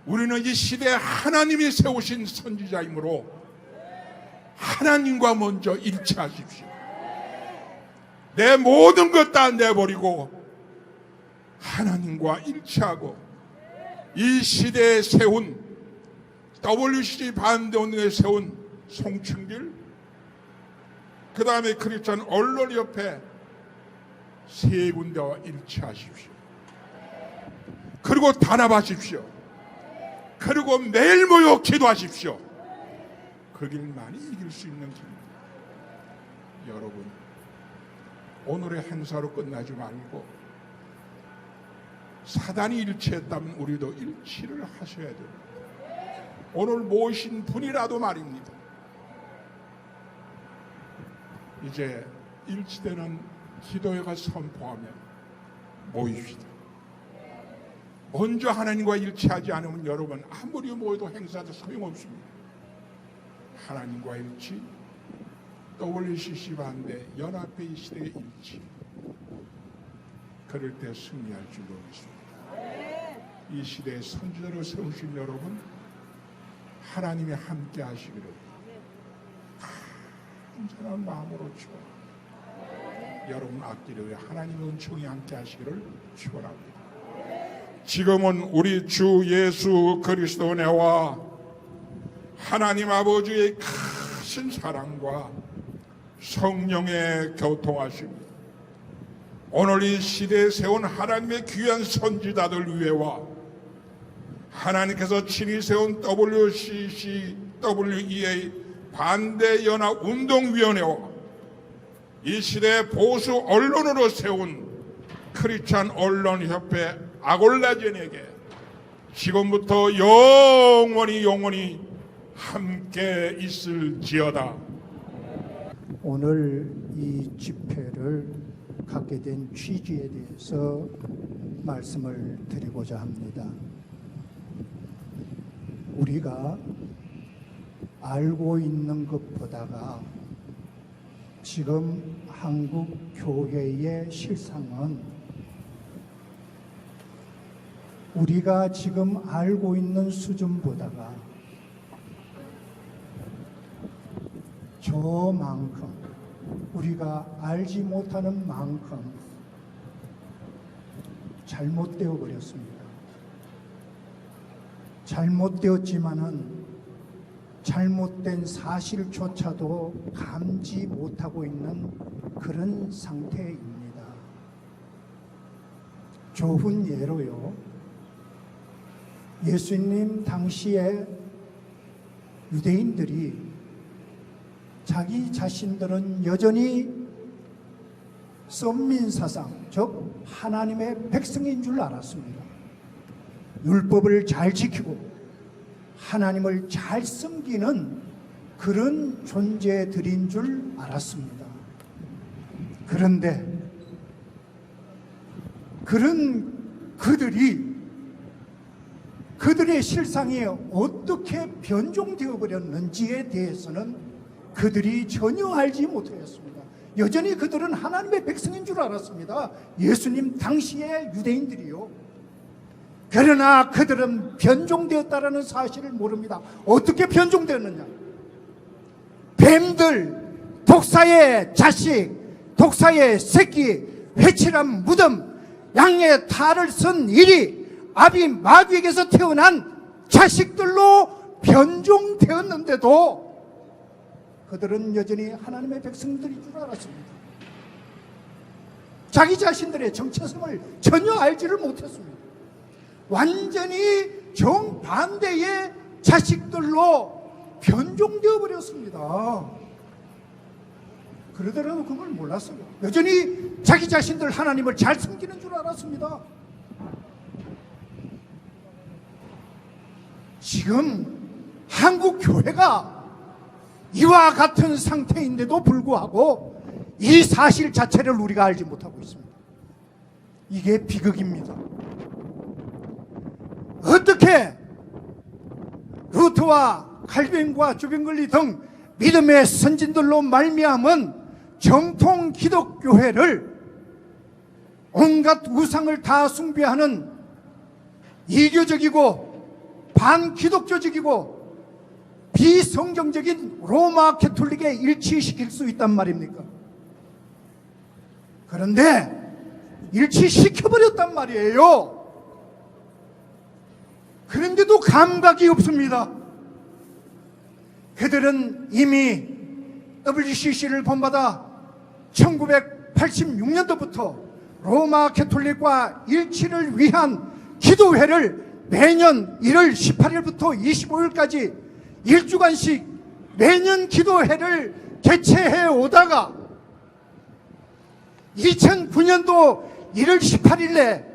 우리는 이 시대에 하나님이 세우신 선지자이므로 하나님과 먼저 일치하십시오. 내 모든 것 다 내버리고 하나님과 일치하고 이 시대에 세운 WCC 반대운동에 세운 송충길, 그 다음에 크리스찬 언론협회 세 군데와 일치하십시오. 그리고 단합하십시오. 그리고 매일 모여 기도하십시오. 그 길만이 이길 수 있는 길입니다. 여러분, 오늘의 행사로 끝나지 말고 사단이 일치했다면 우리도 일치를 하셔야 됩니다. 오늘 모신 분이라도 말입니다. 이제 일치되는 기도회가 선포하면 모입시다. 먼저 하나님과 일치하지 않으면 여러분 아무리 모여도 행사도 소용없습니다. 하나님과 일치, WCC 반대, 연합회 이 시대의 일치. 그럴 때 승리할 줄 믿습니다. 이 시대의 선지자로 세우신 여러분, 하나님이 함께 하시기를 온전한 마음으로 축원합니다. 여러분 앞길에 위해 하나님의 은총이 함께 하시기를 축원합니다. 지금은 우리 주 예수 그리스도 은혜와 하나님 아버지의 크신 사랑과 성령의 교통하심이 오늘 이 시대에 세운 하나님의 귀한 선지자들 위에와 하나님께서 친히 세운 WCC, WEA 반대연합운동위원회와 이 시대의 보수 언론으로 세운 크리스찬 언론협회 아골라젠에게 지금부터 영원히 함께 있을지어다. 오늘 이 집회를 갖게 된 취지에 대해서 말씀을 드리고자 합니다. 우리가 알고 있는 것보다가 지금 한국 교회의 실상은 우리가 지금 알고 있는 수준보다가 저만큼 우리가 알지 못하는 만큼 잘못되어 버렸습니다. 잘못되었지만은 잘못된 사실조차도 감지 못하고 있는 그런 상태입니다. 좋은 예로요, 예수님 당시에 유대인들이 자기 자신들은 여전히 선민사상, 즉 하나님의 백성인 줄 알았습니다. 율법을 잘 지키고 하나님을 잘 섬기는 그런 존재들인 줄 알았습니다. 그런데 그런 그들의 실상이 어떻게 변종되어 버렸는지에 대해서는 그들이 전혀 알지 못하였습니다. 여전히 그들은 하나님의 백성인 줄 알았습니다. 예수님 당시의 유대인들이요. 그러나 그들은 변종되었다라는 사실을 모릅니다. 어떻게 변종되었느냐? 뱀들, 독사의 자식, 독사의 새끼, 회칠한 무덤, 양의 탈을 쓴 이리 아비 마귀에게서 태어난 자식들로 변종되었는데도 그들은 여전히 하나님의 백성들인 줄 알았습니다. 자기 자신들의 정체성을 전혀 알지를 못했습니다. 완전히 정반대의 자식들로 변종되어 버렸습니다. 그러더라도 그걸 몰랐어요. 여전히 자기 자신들 하나님을 잘 섬기는 줄 알았습니다. 지금 한국 교회가 이와 같은 상태인데도 불구하고 이 사실 자체를 우리가 알지 못하고 있습니다. 이게 비극입니다. 어떻게 루터와 칼빈과 주병글리 등 믿음의 선진들로 말미암은 정통 기독교회를 온갖 우상을 다 숭배하는 이교적이고 반기독교적이고 비성경적인 로마 캐톨릭에 일치시킬 수 있단 말입니까? 그런데 일치시켜버렸단 말이에요. 그런데도 감각이 없습니다. 그들은 이미 WCC를 본받아 1986년도부터 로마 캐톨릭과 일치를 위한 기도회를 매년 1월 18일부터 25일까지 일주간씩 매년 기도회를 개최해 오다가 2009년도 1월 18일에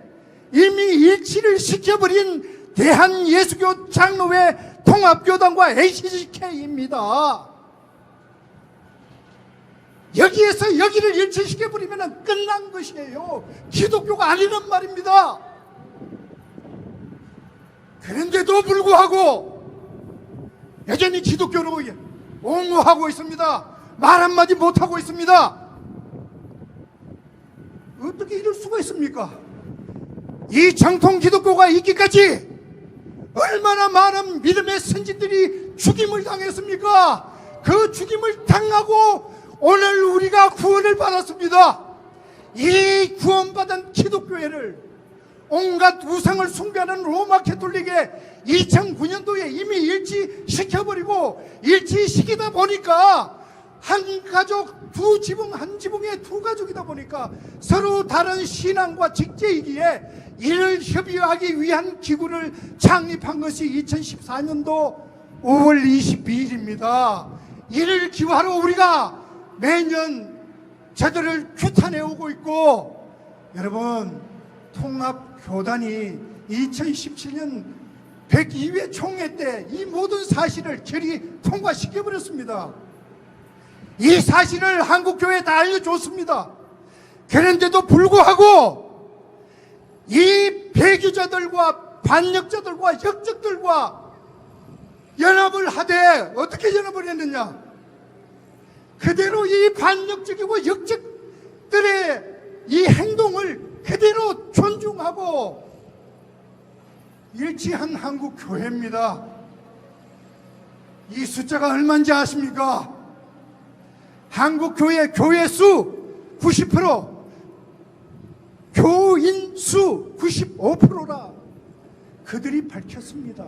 이미 일치를 시켜버린 대한예수교 장로회 통합교단과 ACGK입니다. 여기에서 여기를 일치시켜버리면 끝난 것이에요. 기독교가 아니란 말입니다. 그런데도 불구하고 여전히 기독교로 옹호하고 있습니다. 말 한마디 못하고 있습니다. 어떻게 이럴 수가 있습니까? 이 정통 기독교가 있기까지 얼마나 많은 믿음의 선진들이 죽임을 당했습니까? 그 죽임을 당하고 오늘 우리가 구원을 받았습니다. 이 구원받은 기독교회를 온갖 우상을 숭배하는 로마 캐톨릭에 2009년도에 이미 일치시켜버리고 일치시키다 보니까 한 가족 두 지붕 한 지붕에 두 가족이다 보니까 서로 다른 신앙과 직제이기에 이를 협의하기 위한 기구를 창립한 것이 2014년도 5월 22일입니다. 이를 기화로 우리가 매년 저들을 규탄해 오고 있고, 여러분 통합교단이 2017년 102회 총회 때 이 모든 사실을 결의 통과시켜버렸습니다. 이 사실을 한국교회에 다 알려줬습니다. 그런데도 불구하고 이 배교자들과 반역자들과 역적들과 연합을 하되 어떻게 연합을 했느냐? 그대로 이 반역적이고 역적들의 이 행동을 그대로 존중하고 일치한 한국교회입니다. 이 숫자가 얼마인지 아십니까? 한국교회 교회수 90%, 교인수 95%라 그들이 밝혔습니다.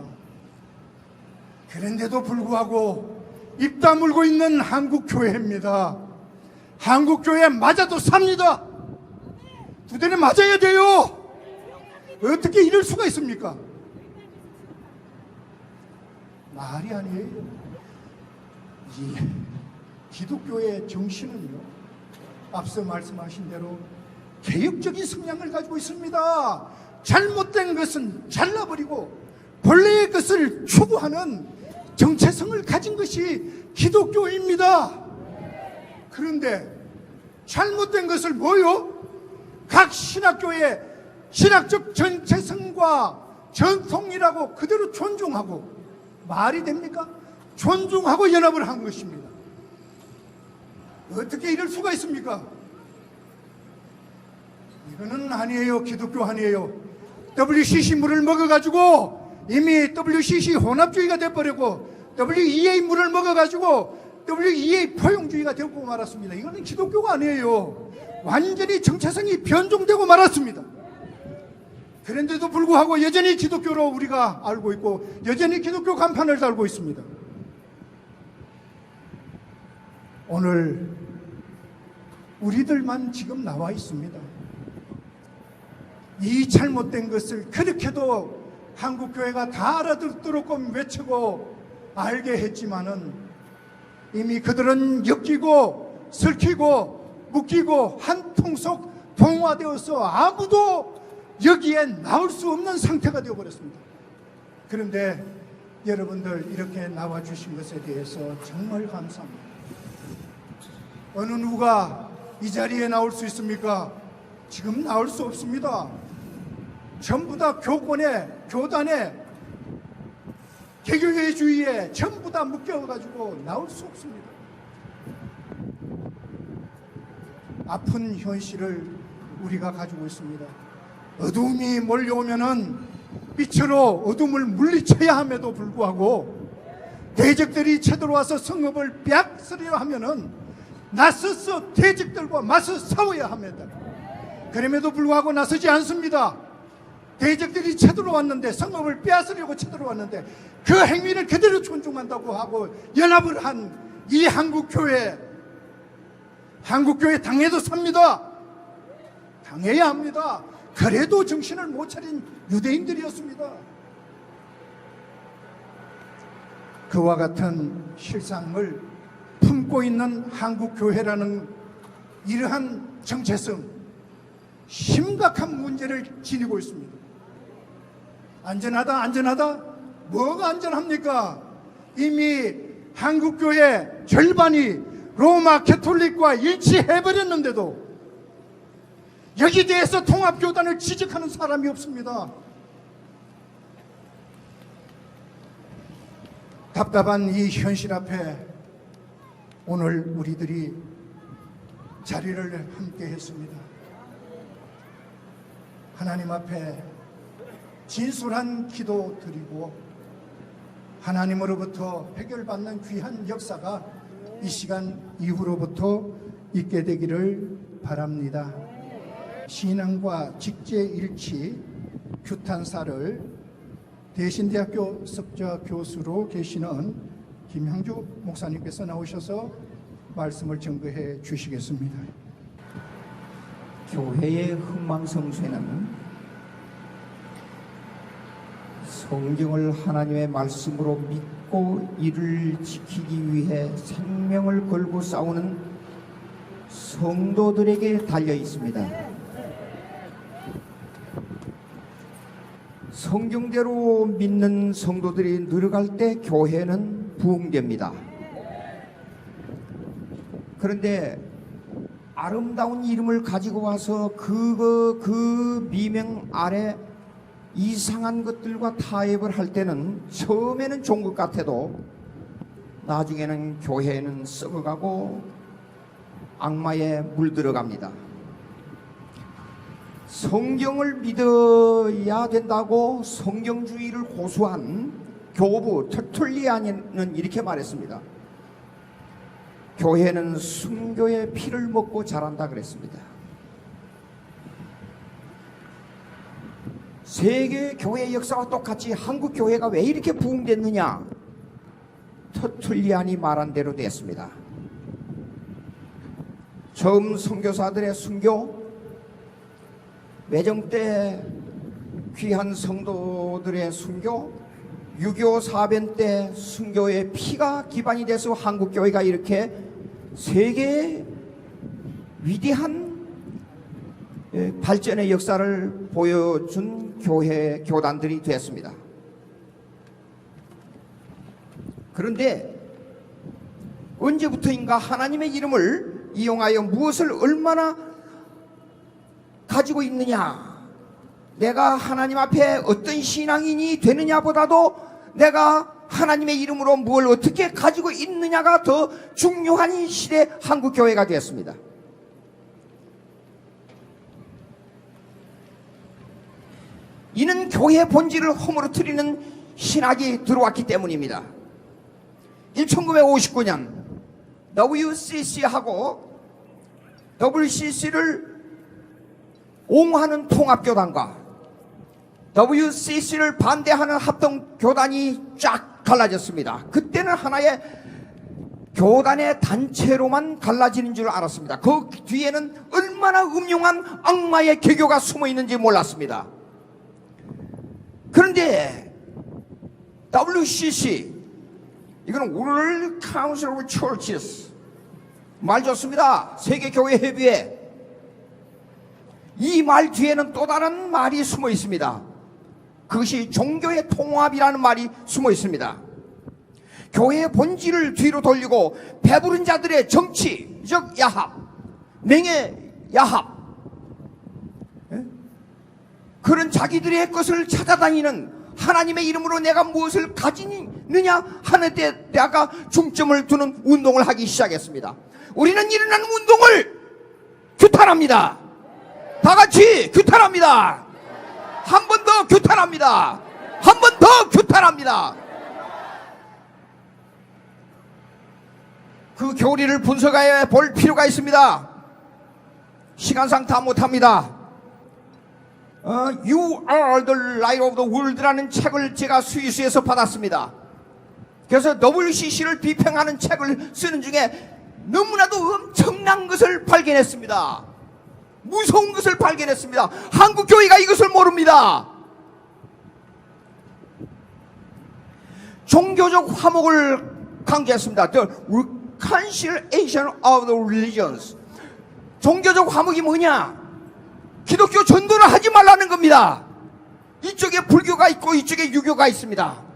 그런데도 불구하고 입 다물고 있는 한국교회입니다. 한국교회 맞아도 삽니다. 두 대는 맞아야 돼요. 어떻게 이럴 수가 있습니까? 말이 아니에요. 이 기독교의 정신은요, 앞서 말씀하신 대로 개혁적인 성향을 가지고 있습니다. 잘못된 것은 잘라버리고 본래의 것을 추구하는 정체성을 가진 것이 기독교입니다. 그런데 잘못된 것을 뭐요? 각 신학교의 신학적 정체성과 전통이라고 그대로 존중하고, 말이 됩니까? 존중하고 연합을 한 것입니다. 어떻게 이럴 수가 있습니까? 이거는 아니에요. 기독교 아니에요. WCC 물을 먹어가지고 이미 WCC 혼합주의가 돼버리고 WEA 물을 먹어가지고 WEA 포용주의가 되고 말았습니다. 이거는 기독교가 아니에요. 완전히 정체성이 변종되고 말았습니다. 그런데도 불구하고 여전히 기독교로 우리가 알고 있고 여전히 기독교 간판을 달고 있습니다. 오늘 우리들만 지금 나와 있습니다. 이 잘못된 것을 그렇게도 한국교회가 다 알아듣도록 외치고 알게 했지만은 이미 그들은 엮이고 설키고 묶이고 한 통속 동화되어서 아무도 여기에 나올 수 없는 상태가 되어버렸습니다. 그런데 여러분들 이렇게 나와주신 것에 대해서 정말 감사합니다. 어느 누가 이 자리에 나올 수 있습니까? 지금 나올 수 없습니다. 전부 다 교권에, 교단에, 개교회주의에 전부 다 묶여가지고 나올 수 없습니다. 아픈 현실을 우리가 가지고 있습니다. 어둠이 몰려오면은 빛으로 어둠을 물리쳐야 함에도 불구하고 대적들이 쳐들어와서 성읍을 빼앗으려 하면은 나서서 대적들과 맞서 싸워야 합니다. 그럼에도 불구하고 나서지 않습니다. 대적들이 쳐들어왔는데, 성읍을 빼앗으려고 쳐들어왔는데 그 행위를 그대로 존중한다고 하고 연합을 한 이 한국교회 당해도 삽니다. 당해야 합니다. 그래도 정신을 못 차린 유대인들이었습니다. 그와 같은 실상을 품고 있는 한국교회라는 이러한 정체성, 심각한 문제를 지니고 있습니다. 안전하다? 뭐가 안전합니까? 이미 한국교회 절반이 로마 가톨릭과 일치해버렸는데도 여기 대해서 통합교단을 지적하는 사람이 없습니다. 답답한 이 현실 앞에 오늘 우리들이 자리를 함께 했습니다. 하나님 앞에 진솔한 기도 드리고 하나님으로부터 해결받는 귀한 역사가 이 시간 이후로부터 있게 되기를 바랍니다. 신앙과 직제일치 규탄사를 대신대학교 석좌 교수로 계시는 김향주 목사님께서 나오셔서 말씀을 증거해 주시겠습니다. 교회의 흥망성쇠는 성경을 하나님의 말씀으로 믿고 이를 지키기 위해 생명을 걸고 싸우는 성도들에게 달려 있습니다. 성경대로 믿는 성도들이 늘어갈 때 교회는 부흥됩니다. 그런데 아름다운 이름을 가지고 와서 그 미명 아래 이상한 것들과 타협을 할 때는 처음에는 좋은 것 같아도 나중에는 교회는 썩어가고 악마에 물들어갑니다. 성경을 믿어야 된다고 성경주의를 고수한 교부 터툴리안은 이렇게 말했습니다. 교회는 순교의 피를 먹고 자란다 그랬습니다. 세계 교회 역사와 똑같이 한국 교회가 왜 이렇게 부흥됐느냐? 터툴리안이 말한 대로 됐습니다. 처음 선교사들의 순교, 매정 때 귀한 성도들의 순교, 6.25 사변 때 순교의 피가 기반이 돼서 한국 교회가 이렇게 세계의 위대한 발전의 역사를 보여준 교단들이 됐습니다. 그런데 언제부터인가 하나님의 이름을 이용하여 무엇을 얼마나 가지고 있느냐, 내가 하나님 앞에 어떤 신앙인이 되느냐보다도 내가 하나님의 이름으로 뭘 어떻게 가지고 있느냐가 더 중요한 이 시대 한국교회가 되었습니다. 이는 교회의 본질을 허물어뜨리는 신학이 들어왔기 때문입니다. 1959년 WCC하고 WCC를 옹호하는 통합교단과 WCC를 반대하는 합동교단이 쫙 갈라졌습니다. 그때는 하나의 교단의 단체로만 갈라지는 줄 알았습니다. 그 뒤에는 얼마나 음흉한 악마의 개교가 숨어 있는지 몰랐습니다. 그런데 WCC, 이거는 World Council of Churches, 말 좋습니다. 세계교회협의회. 이 말 뒤에는 또 다른 말이 숨어 있습니다. 그것이 종교의 통합이라는 말이 숨어 있습니다. 교회의 본질을 뒤로 돌리고 배부른 자들의 정치적 야합, 명예 야합, 그런 자기들의 것을 찾아다니는, 하나님의 이름으로 내가 무엇을 가지느냐 하는 데 내가 중점을 두는 운동을 하기 시작했습니다. 우리는 일어나는 운동을 규탄합니다. 다 같이 규탄합니다. 한 번 더 규탄합니다. 한 번 더 규탄합니다. 그 교리를 분석해 볼 필요가 있습니다. 시간상 다 못합니다. You are the light of the world라는 책을 제가 스위스에서 받았습니다. 그래서 WCC를 비평하는 책을 쓰는 중에 너무나도 엄청난 것을 발견했습니다. 무서운 것을 발견했습니다. 한국 교회가 이것을 모릅니다. 종교적 화목을 강조했습니다. The reconciliation of the religions. 종교적 화목이 뭐냐? 기독교 전도를 하지 말라는 겁니다. 이쪽에 불교가 있고 이쪽에 유교가 있습니다.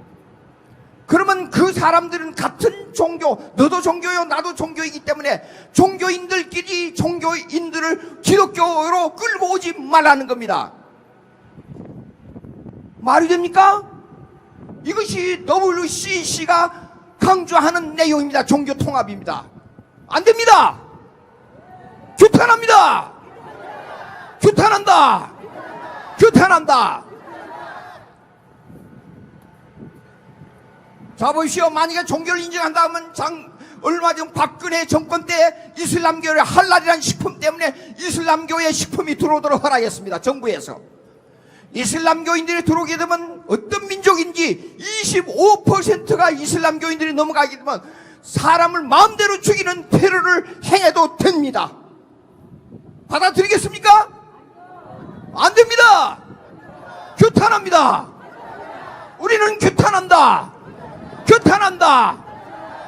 그러면 그 사람들은 같은 종교, 너도 종교요 나도 종교이기 때문에 종교인들끼리 종교인들을 기독교로 끌고 오지 말라는 겁니다. 말이 됩니까? 이것이 WCC가 강조하는 내용입니다. 종교 통합입니다. 안 됩니다. 규탄합니다. 규탄한다. 규탄한다. 자 보십시오. 만약에 종교를 인정한다 하면 얼마 전 박근혜 정권 때 이슬람교의 할랄이라는 식품 때문에 이슬람교의 식품이 들어오도록 허락했습니다. 정부에서. 이슬람교인들이 들어오게 되면 어떤 민족인지 25%가 이슬람교인들이 넘어가게 되면 사람을 마음대로 죽이는 테러를 행해도 됩니다. 받아들이겠습니까? 안 됩니다. 규탄합니다. 우리는 규탄한다. 규탄한다.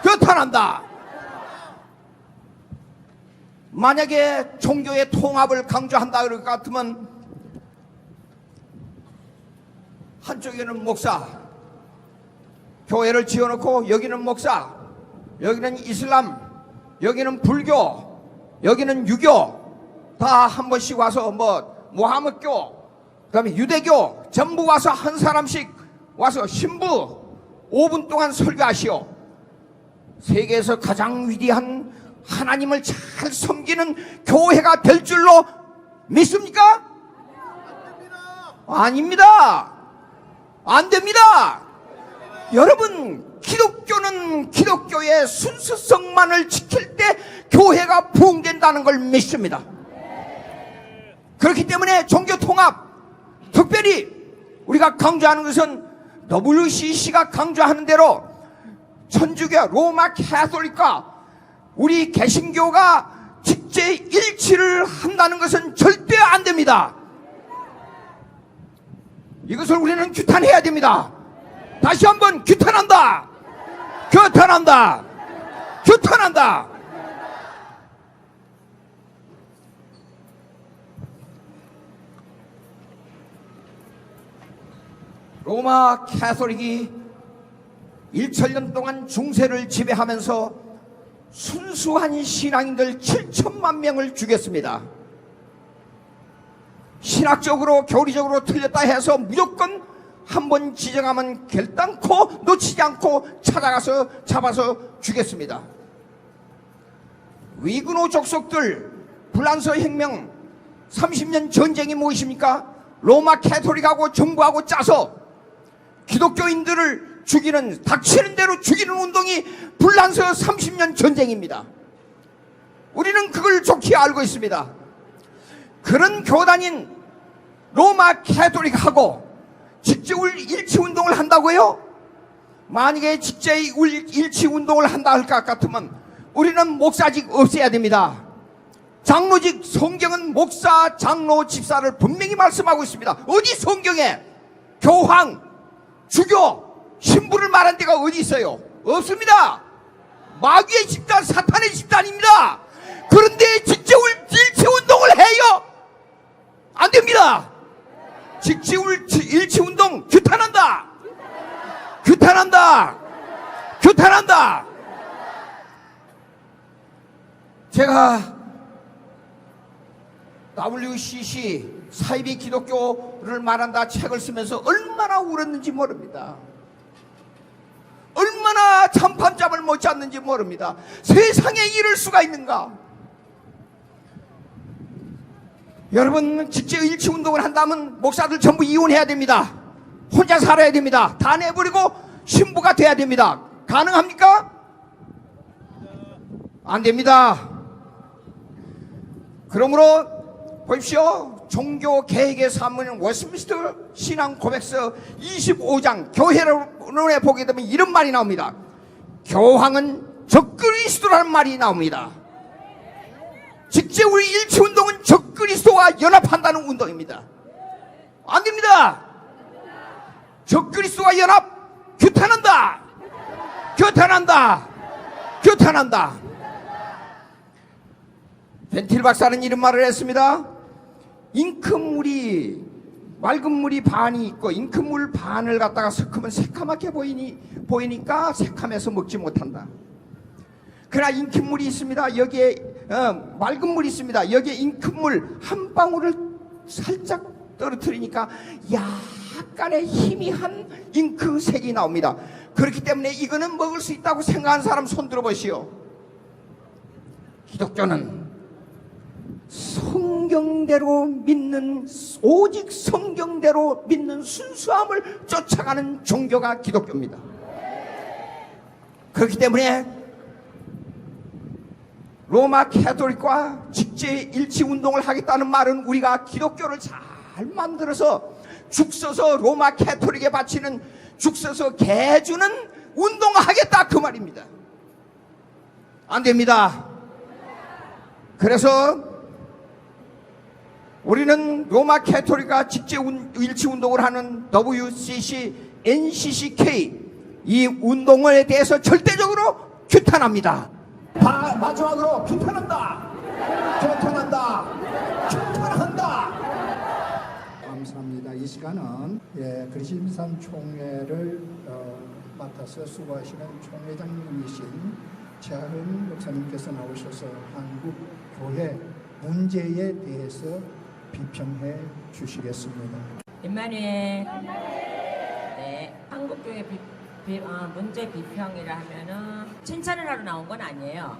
규탄한다. 만약에 종교의 통합을 강조한다 그럴 것 같으면 한쪽에는 목사, 교회를 지어놓고 여기는 목사, 여기는 이슬람, 여기는 불교, 여기는 유교 다 한 번씩 와서 모하메드교, 그다음에 유대교 전부 와서 한 사람씩 와서 신부 5분 동안 설교하시오. 세계에서 가장 위대한 하나님을 잘 섬기는 교회가 될 줄로 믿습니까? 아닙니다. 안 됩니다. 여러분, 기독교는 기독교의 순수성만을 지킬 때 교회가 부흥된다는 걸 믿습니다. 그렇기 때문에 종교 통합, 특별히 우리가 강조하는 것은 WCC가 강조하는 대로 천주교, 로마 캐톨릭과 우리 개신교가 직제 일치를 한다는 것은 절대 안 됩니다. 이것을 우리는 규탄해야 됩니다. 다시 한번 규탄한다. 규탄한다. 규탄한다. 로마 캐톨릭이 1천년 동안 중세를 지배하면서 순수한 신앙인들 7천만 명을 죽였습니다. 신학적으로 교리적으로 틀렸다 해서 무조건 한번 지정하면 결단코 놓치지 않고 찾아가서 잡아서 죽였습니다. 위그노 족속들 불란서 혁명 30년 전쟁이 무엇입니까? 로마 캐톨릭하고 정부하고 짜서 기독교인들을 죽이는, 닥치는 대로 죽이는 운동이 불란서 30년 전쟁입니다. 우리는 그걸 좋게 알고 있습니다. 그런 교단인 로마 캐톨릭하고 직제울 일치 운동을 한다고요? 만약에 직제울 일치 운동을 한다 할 것 같으면 우리는 목사직 없애야 됩니다. 장로직, 성경은 목사, 장로, 집사를 분명히 말씀하고 있습니다. 어디 성경에 교황, 주교, 신부를 말한 데가 어디 있어요? 없습니다. 마귀의 집단, 사탄의 집단입니다. 그런데 직제일치운동을 해요? 안 됩니다. 직제일치운동 규탄한다. 규탄한다. 규탄한다. 제가 WCC 사이비 기독교를 말한다 책을 쓰면서 얼마나 울었는지 모릅니다. 얼마나 잠밤잠을 못 잤는지 모릅니다. 세상에 이럴 수가 있는가? 여러분, 직제일치운동을 한다면 목사들 전부 이혼해야 됩니다. 혼자 살아야 됩니다. 다 내버리고 신부가 돼야 됩니다. 가능합니까? 안 됩니다. 그러므로 보십시오. 종교 개혁의 산문인 웨스트민스터 신앙 고백서 25장 교회론에 보게 되면 이런 말이 나옵니다. 교황은 적그리스도라는 말이 나옵니다. 직제일치운동은 적그리스도와 연합한다는 운동입니다. 안 됩니다. 적그리스도와 연합 규탄한다. 규탄한다. 규탄한다. 벤틸 박사는 이런 말을 했습니다. 잉크물이 맑은 물이 반이 있고 잉크물 반을 갖다가 섞으면 새카맣게 보이니까 새카매서 먹지 못한다. 그러나 잉크물이 있습니다. 여기에 맑은 물이 있습니다. 여기에 잉크물 한 방울을 살짝 떨어뜨리니까 약간의 희미한 잉크색이 나옵니다. 그렇기 때문에 이거는 먹을 수 있다고 생각하는 사람 손 들어보시오. 기독교는 성경대로 믿는, 오직 성경대로 믿는 순수함을 쫓아가는 종교가 기독교입니다. 그렇기 때문에 로마 캐톨릭과 직제일치운동을 하겠다는 말은 우리가 기독교를 잘 만들어서 죽 써서 로마 캐톨릭에 바치는 죽 써서 개주는 운동을 하겠다 그 말입니다. 안 됩니다. 그래서 우리는 로마 캐톨릭과 직제일치운동을 하는 WCC, NCCK 이 운동에 대해서 절대적으로 규탄합니다. 마지막으로 규탄한다. 규탄한다. 규탄한다. 감사합니다. 이 시간은 그리심산 총회를 맡아서 수고하시는 총회장님이신 최하은 목사님께서 나오셔서 한국 교회 문제에 대해서 비평해 주시겠습니다. 임마누엘. 네, 한국교회 문제 비평이라 하면은 칭찬을 하러 나온 건 아니에요.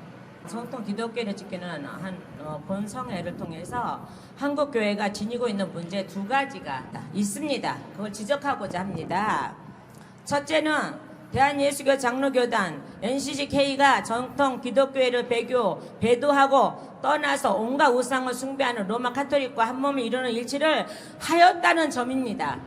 전통 기독교를 지키는 본성회를 통해서 한국교회가 지니고 있는 문제 두 가지가 있습니다. 그걸 지적하고자 합니다. 첫째는 대한예수교 장로교단 NCCK가 전통 기독교회를 배도하고 떠나서 온갖 우상을 숭배하는 로마 카톨릭과 한몸을 이루는 일치를 하였다는 점입니다.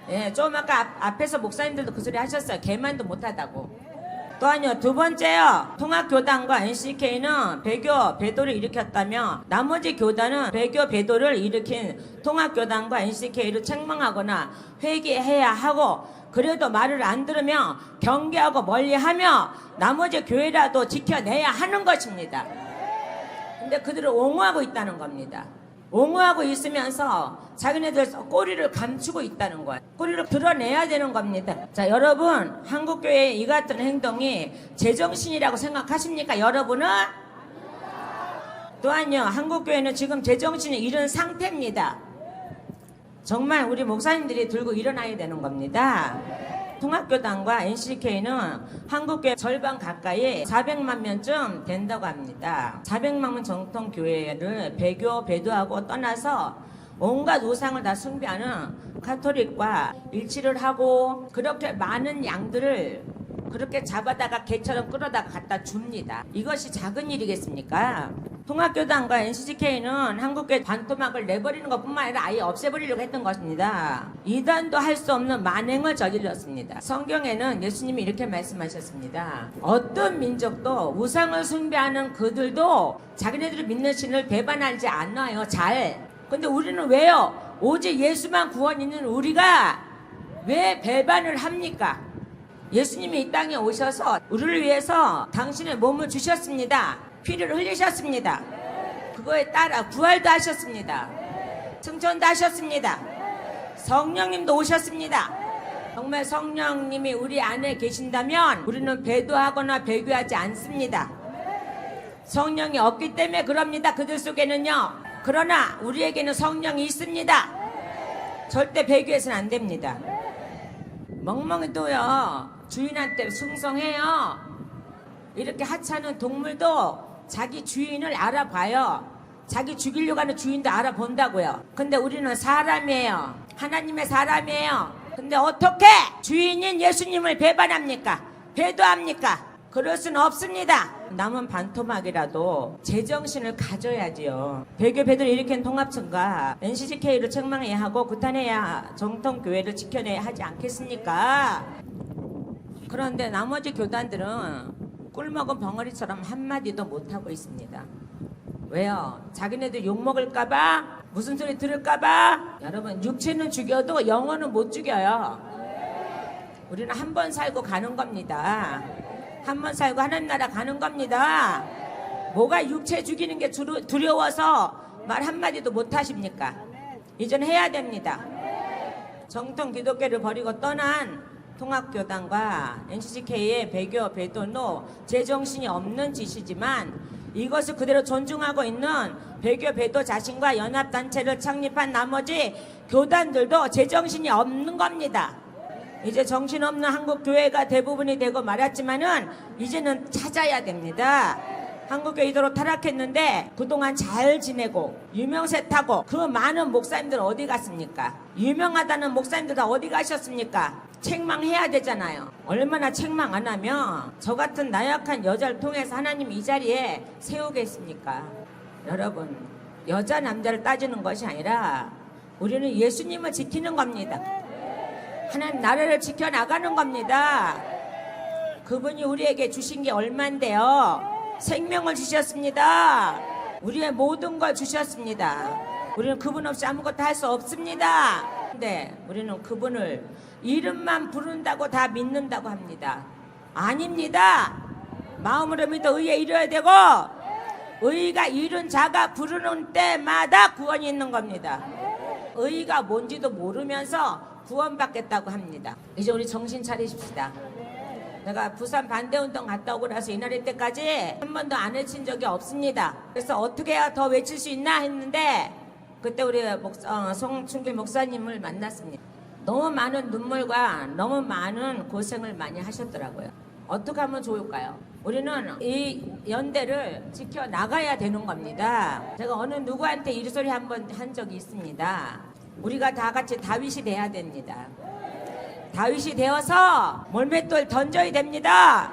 예, 좀 아까 앞에서 목사님들도 그 소리 하셨어요. 개만도 못하다고. 또한요, 두 번째요, 통합교단과 NCK는 배교 배도를 일으켰다며 나머지 교단은 배교 배도를 일으킨 통합교단과 NCK를 책망하거나 회개해야 하고, 그래도 말을 안 들으면 경계하고 멀리하며 나머지 교회라도 지켜내야 하는 것입니다. 근데 그들을 옹호하고 있다는 겁니다. 옹호하고 있으면서 자기네들 꼬리를 감추고 있다는 거예요. 꼬리를 드러내야 되는 겁니다. 자, 여러분, 한국교회의 이 같은 행동이 제정신이라고 생각하십니까? 여러분은? 또한요, 한국교회는 지금 제정신이 잃은 상태입니다. 정말 우리 목사님들이 들고 일어나야 되는 겁니다. 통합교단과 NCK는 한국교회 절반 가까이 400만 명쯤 된다고 합니다. 400만 명 정통교회를 배도하고 떠나서 온갖 우상을 다 숭배하는 카톨릭과 일치를 하고, 그렇게 많은 양들을 그렇게 잡아다가 개처럼 끌어다가 갖다 줍니다. 이것이 작은 일이겠습니까? 통합교단과 NCCK는 한국교회 반토막을 내버리는 것뿐만 아니라 아예 없애버리려고 했던 것입니다. 이단도 할 수 없는 만행을 저질렀습니다. 성경에는 예수님이 이렇게 말씀하셨습니다. 어떤 민족도 우상을 숭배하는 그들도 자기네들이 믿는 신을 배반하지 않아요. 잘. 근데 우리는 왜요? 오직 예수만 구원 있는 우리가 왜 배반을 합니까? 예수님이 이 땅에 오셔서 우리를 위해서 당신의 몸을 주셨습니다. 피를 흘리셨습니다. 그거에 따라 부활도 하셨습니다. 승천도 하셨습니다. 성령님도 오셨습니다. 정말 성령님이 우리 안에 계신다면 우리는 배도하거나 배교하지 않습니다. 성령이 없기 때문에 그럽니다. 그들 속에는요. 그러나 우리에게는 성령이 있습니다. 절대 배교해서는 안 됩니다. 멍멍이도요 주인한테 충성해요. 이렇게 하찮은 동물도 자기 주인을 알아봐요. 자기 죽이려고 하는 주인도 알아본다고요. 근데 우리는 사람이에요. 하나님의 사람이에요. 근데 어떻게 주인인 예수님을 배반합니까? 배도합니까? 그럴 수는 없습니다. 남은 반토막이라도 제정신을 가져야지요. 배교 배도를 일으킨 통합청과 NCCK를 책망해야 하고 구탄해야 정통교회를 지켜내야 하지 않겠습니까? 그런데 나머지 교단들은 꿀먹은 벙어리처럼 한마디도 못하고 있습니다. 왜요? 자기네들 욕먹을까봐? 무슨 소리 들을까봐? 여러분, 육체는 죽여도 영혼은 못 죽여요. 우리는 한 번 살고 가는 겁니다. 한 번 살고 하나님 나라 가는 겁니다. 뭐가 육체 죽이는 게 두려워서 말 한마디도 못하십니까? 이젠 해야 됩니다. 정통 기독교를 버리고 떠난 통합교단과 NCCK의 배교 배도는 제정신이 없는 짓이지만 이것을 그대로 존중하고 있는 배교 배도 자신과 연합단체를 창립한 나머지 교단들도 제정신이 없는 겁니다. 이제 정신없는 한국교회가 대부분이 되고 말았지만은 이제는 찾아야 됩니다. 한국교회 이대로 타락했는데 그동안 잘 지내고 유명세 타고 그 많은 목사님들 어디 갔습니까? 유명하다는 목사님들 다 어디 가셨습니까? 책망해야 되잖아요. 얼마나 책망 안 하면 저 같은 나약한 여자를 통해서 하나님 이 자리에 세우겠습니까? 여러분, 여자 남자를 따지는 것이 아니라 우리는 예수님을 지키는 겁니다. 하나님 나라를 지켜나가는 겁니다. 그분이 우리에게 주신 게 얼만데요. 생명을 주셨습니다. 우리의 모든 걸 주셨습니다. 우리는 그분 없이 아무것도 할 수 없습니다. 근데 우리는 그분을 이름만 부른다고 다 믿는다고 합니다. 아닙니다. 마음으로 믿어 의에 이르어야 되고 의가 이룬 자가 부르는 때마다 구원이 있는 겁니다. 의가 뭔지도 모르면서 구원받겠다고 합니다. 이제 우리 정신 차리십시다. 내가 부산 반대운동 갔다 오고 나서 이날의 때까지 한 번도 안 외친 적이 없습니다. 그래서 어떻게 해야 더 외칠 수 있나 했는데 그때 우리 송충길 목사님을 만났습니다. 너무 많은 눈물과 너무 많은 고생을 많이 하셨더라고요. 어떻게 하면 좋을까요? 우리는 이 연대를 지켜나가야 되는 겁니다. 제가 어느 누구한테 이 소리 한 번 한 적이 있습니다. 우리가 다 같이 다윗이 돼야 됩니다. 다윗이 되어서 몰맷돌 던져야 됩니다.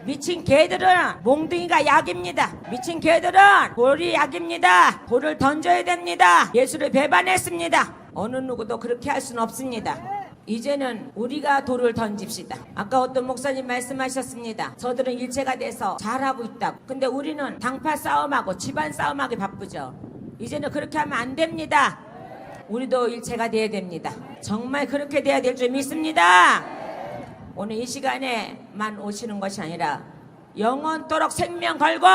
미친 개들은 몽둥이가 약입니다. 미친 개들은 돌이 약입니다. 돌을 던져야 됩니다. 예수를 배반했습니다. 어느 누구도 그렇게 할 수는 없습니다. 이제는 우리가 돌을 던집시다. 아까 어떤 목사님 말씀하셨습니다. 저들은 일체가 돼서 잘하고 있다고. 근데 우리는 당파 싸움하고 집안 싸움하기 바쁘죠. 이제는 그렇게 하면 안 됩니다. 우리도 일체가 돼야 됩니다. 정말 그렇게 돼야 될 줄 믿습니다. 오늘 이 시간에만 오시는 것이 아니라 영원토록 생명 걸고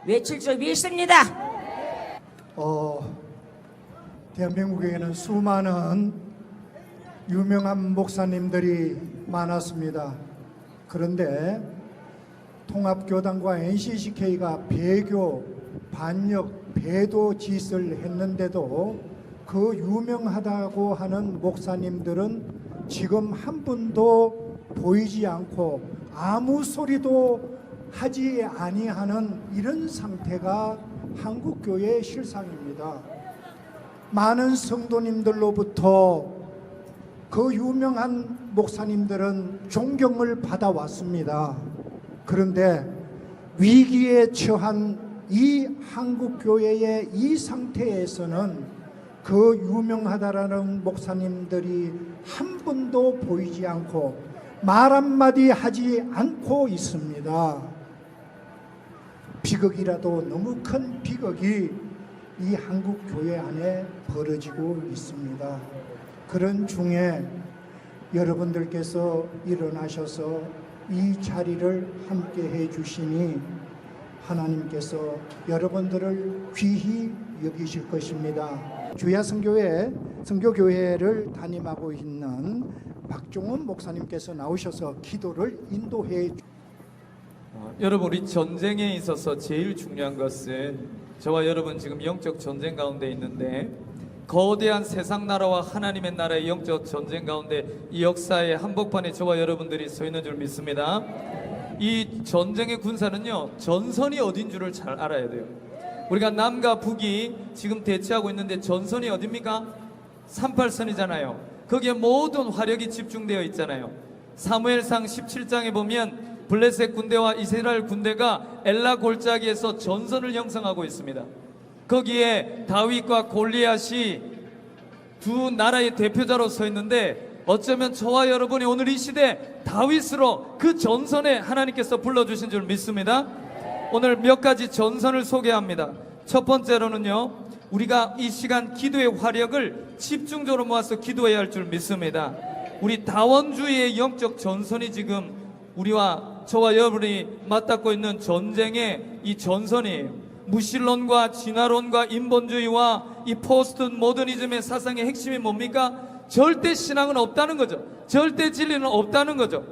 외칠 줄 믿습니다. 대한민국에는 수많은 유명한 목사님들이 많았습니다. 그런데 통합교단과 NCCK가 배교, 반역, 배도 짓을 했는데도 그 유명하다고 하는 목사님들은 지금 한 분도 보이지 않고 아무 소리도 하지 아니하는 이런 상태가 한국교회의 실상입니다. 많은 성도님들로부터 그 유명한 목사님들은 존경을 받아왔습니다. 그런데 위기에 처한 이 한국교회의 이 상태에서는 그 유명하다라는 목사님들이 한 분도 보이지 않고 말 한마디 하지 않고 있습니다. 비극이라도 너무 큰 비극이 이 한국교회 안에 벌어지고 있습니다. 그런 중에 여러분들께서 일어나셔서 이 자리를 함께 해 주시니 하나님께서 여러분들을 귀히 여기실 것입니다. 주야 성교교회를 담임하고 있는 박종원 목사님께서 나오셔서 기도를 인도해 여러분, 우리 전쟁에 있어서 제일 중요한 것은 저와 여러분 지금 영적 전쟁 가운데 있는데 거대한 세상 나라와 하나님의 나라의 영적 전쟁 가운데 이 역사의 한복판에 저와 여러분들이 서 있는 줄 믿습니다. 이 전쟁의 군사는요, 전선이 어딘 줄을 잘 알아야 돼요. 우리가 남과 북이 지금 대치하고 있는데 전선이 어딥니까? 38선이잖아요. 거기에 모든 화력이 집중되어 있잖아요. 사무엘상 17장에 보면 블레셋 군대와 이스라엘 군대가 엘라 골짜기에서 전선을 형성하고 있습니다. 거기에 다윗과 골리앗이 두 나라의 대표자로 서 있는데 어쩌면 저와 여러분이 오늘 이 시대 다윗으로 그 전선에 하나님께서 불러주신 줄 믿습니다. 오늘 몇 가지 전선을 소개합니다. 첫 번째로는요, 우리가 이 시간 기도의 화력을 집중적으로 모아서 기도해야 할 줄 믿습니다. 우리 다원주의의 영적 전선이 지금 우리와 저와 여러분이 맞닿고 있는 전쟁의 이 전선이에요. 무신론과 진화론과 인본주의와 이 포스트 모더니즘의 사상의 핵심이 뭡니까? 절대 신앙은 없다는 거죠. 절대 진리는 없다는 거죠.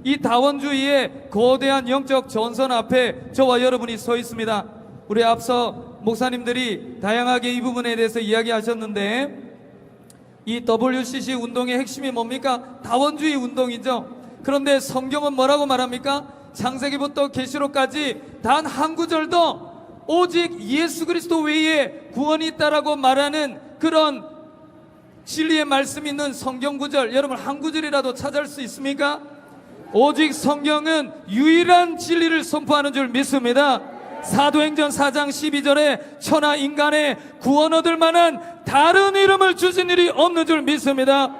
이 다원주의의 거대한 영적 전선 앞에 저와 여러분이 서 있습니다. 우리 앞서 목사님들이 다양하게 이 부분에 대해서 이야기하셨는데 이 WCC 운동의 핵심이 뭡니까? 다원주의 운동이죠. 그런데 성경은 뭐라고 말합니까? 창세기부터 계시록까지 단 한 구절도 오직 예수 그리스도 외에 구원이 있다라고 말하는 그런 진리의 말씀이 있는 성경 구절, 여러분 한 구절이라도 찾을 수 있습니까? 오직 성경은 유일한 진리를 선포하는 줄 믿습니다. 사도행전 4장 12절에 천하 인간의 구원 얻을 만한 다른 이름을 주신 일이 없는 줄 믿습니다.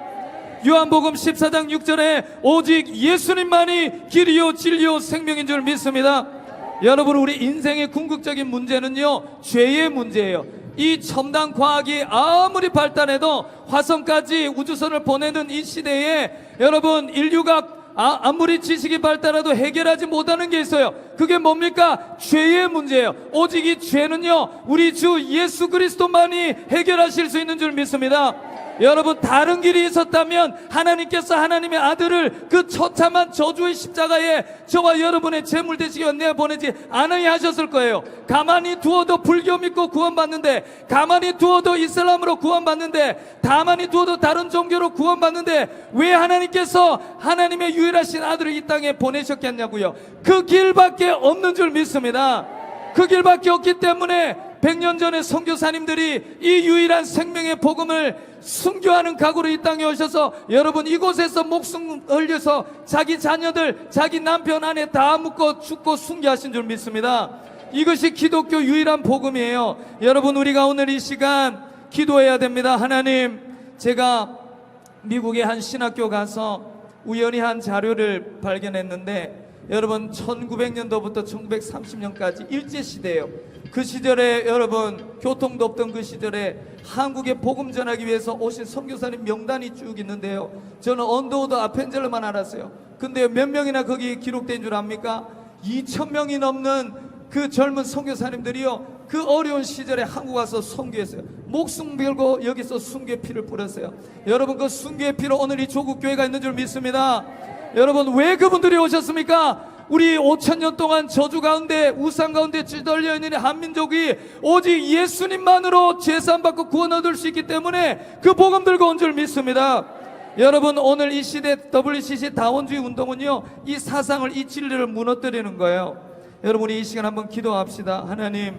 요한복음 14장 6절에 오직 예수님만이 길이요 진리요 생명인 줄 믿습니다. 여러분, 우리 인생의 궁극적인 문제는요, 죄의 문제예요. 이 첨단 과학이 아무리 발달해도 화성까지 우주선을 보내는 이 시대에 여러분, 인류가 아무리 지식이 발달해도 해결하지 못하는 게 있어요. 그게 뭡니까? 죄의 문제예요. 오직 이 죄는요, 우리 주 예수 그리스도만이 해결하실 수 있는 줄 믿습니다. 여러분, 다른 길이 있었다면 하나님께서 하나님의 아들을 그 처참한 저주의 십자가에 저와 여러분의 제물 되시기 내보내지 않아야 하셨을 거예요. 가만히 두어도 불교 믿고 구원받는데, 가만히 두어도 이슬람으로 구원받는데, 가만히 두어도 다른 종교로 구원받는데 왜 하나님께서 하나님의 유일하신 아들을 이 땅에 보내셨겠냐고요. 그 길밖에 없는 줄 믿습니다. 그 길밖에 없기 때문에 100년 전에 선교사님들이 이 유일한 생명의 복음을 순교하는 각오로 이 땅에 오셔서 여러분 이곳에서 목숨 흘려서 자기 자녀들, 자기 남편 아내 다 묶고 죽고 순교하신 줄 믿습니다. 이것이 기독교 유일한 복음이에요. 여러분, 우리가 오늘 이 시간 기도해야 됩니다. 하나님, 제가 미국의 한 신학교 가서 우연히 한 자료를 발견했는데 여러분 1900년도부터 1930년까지 일제시대예요. 그 시절에 여러분 교통도 없던 그 시절에 한국에 복음 전하기 위해서 오신 선교사님 명단이 쭉 있는데요. 저는 언더우드 아펜젤러만 알았어요. 근데 몇 명이나 거기 기록된 줄 압니까? 2000명이 넘는 그 젊은 선교사님들이요, 그 어려운 시절에 한국 와서 선교했어요. 목숨 걸고 여기서 순교의 피를 뿌렸어요. 여러분, 그 순교의 피로 오늘 이 조국교회가 있는 줄 믿습니다. 여러분, 왜 그분들이 오셨습니까? 우리 5000년 동안 저주 가운데 우상 가운데 찌들려 있는 한민족이 오직 예수님만으로 제사함받고 구원 얻을 수 있기 때문에 그 복음 들고 온 줄 믿습니다. 여러분, 오늘 이 시대 WCC 다원주의 운동은요, 이 사상을, 이 진리를 무너뜨리는 거예요. 여러분, 이 시간 한번 기도합시다. 하나님,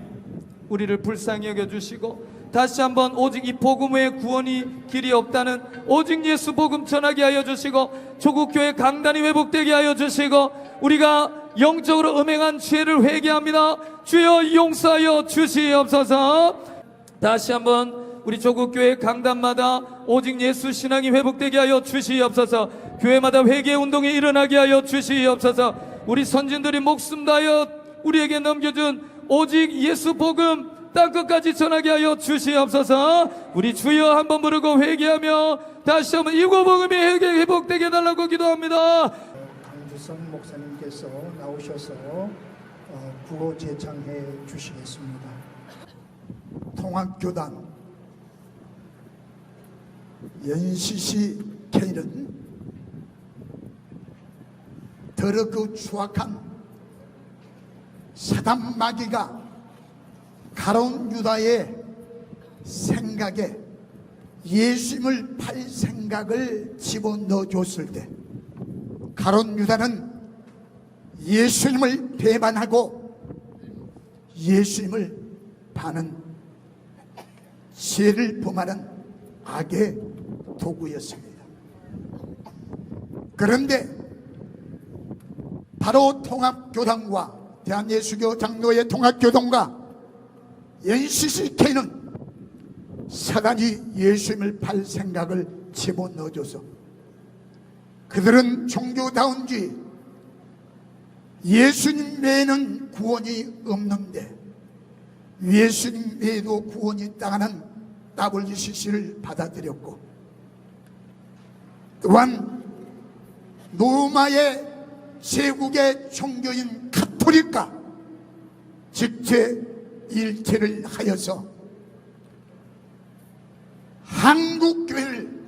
우리를 불쌍히 여겨주시고 다시 한번 오직 이 복음 외에 구원이 길이 없다는 오직 예수 복음 전하게 하여 주시고 조국교회 강단이 회복되게 하여 주시고 우리가 영적으로 음행한 죄를 회개합니다. 주여 용서하여 주시옵소서. 다시 한번 우리 조국교회 강단마다 오직 예수 신앙이 회복되게 하여 주시옵소서. 교회마다 회개 운동이 일어나게 하여 주시옵소서. 우리 선진들이 목숨 다하여 우리에게 넘겨준 오직 예수 복음 땅끝까지 전하게 하여 주시옵소서. 우리 주여 한번 부르고 회개하며 다시 한번 이고 복음이 회복되게 해달라고 기도합니다. 강주성 목사님께서 나오셔서 구호 제창해 주시겠습니다. 통합교단 NCCK는 더럽고 추악한 사단 마귀가 가룟 유다의 생각에 예수님을 팔 생각을 집어넣어 줬을 때 가룟 유다는 예수님을 배반하고 예수님을 파는 죄를 범하는 악의 도구였습니다. 그런데 바로 통합교단과 대한예수교 장로의 통합교단과 NCCK는 사단이 예수님을 팔 생각을 집어넣어줘서 그들은 종교다운지 예수님 외에는 구원이 없는데 예수님 외에도 구원이 있다는 WCC를 받아들였고, 또한 로마의 제국의 종교인 가톨릭과 직제일체를 하여서 한국교회를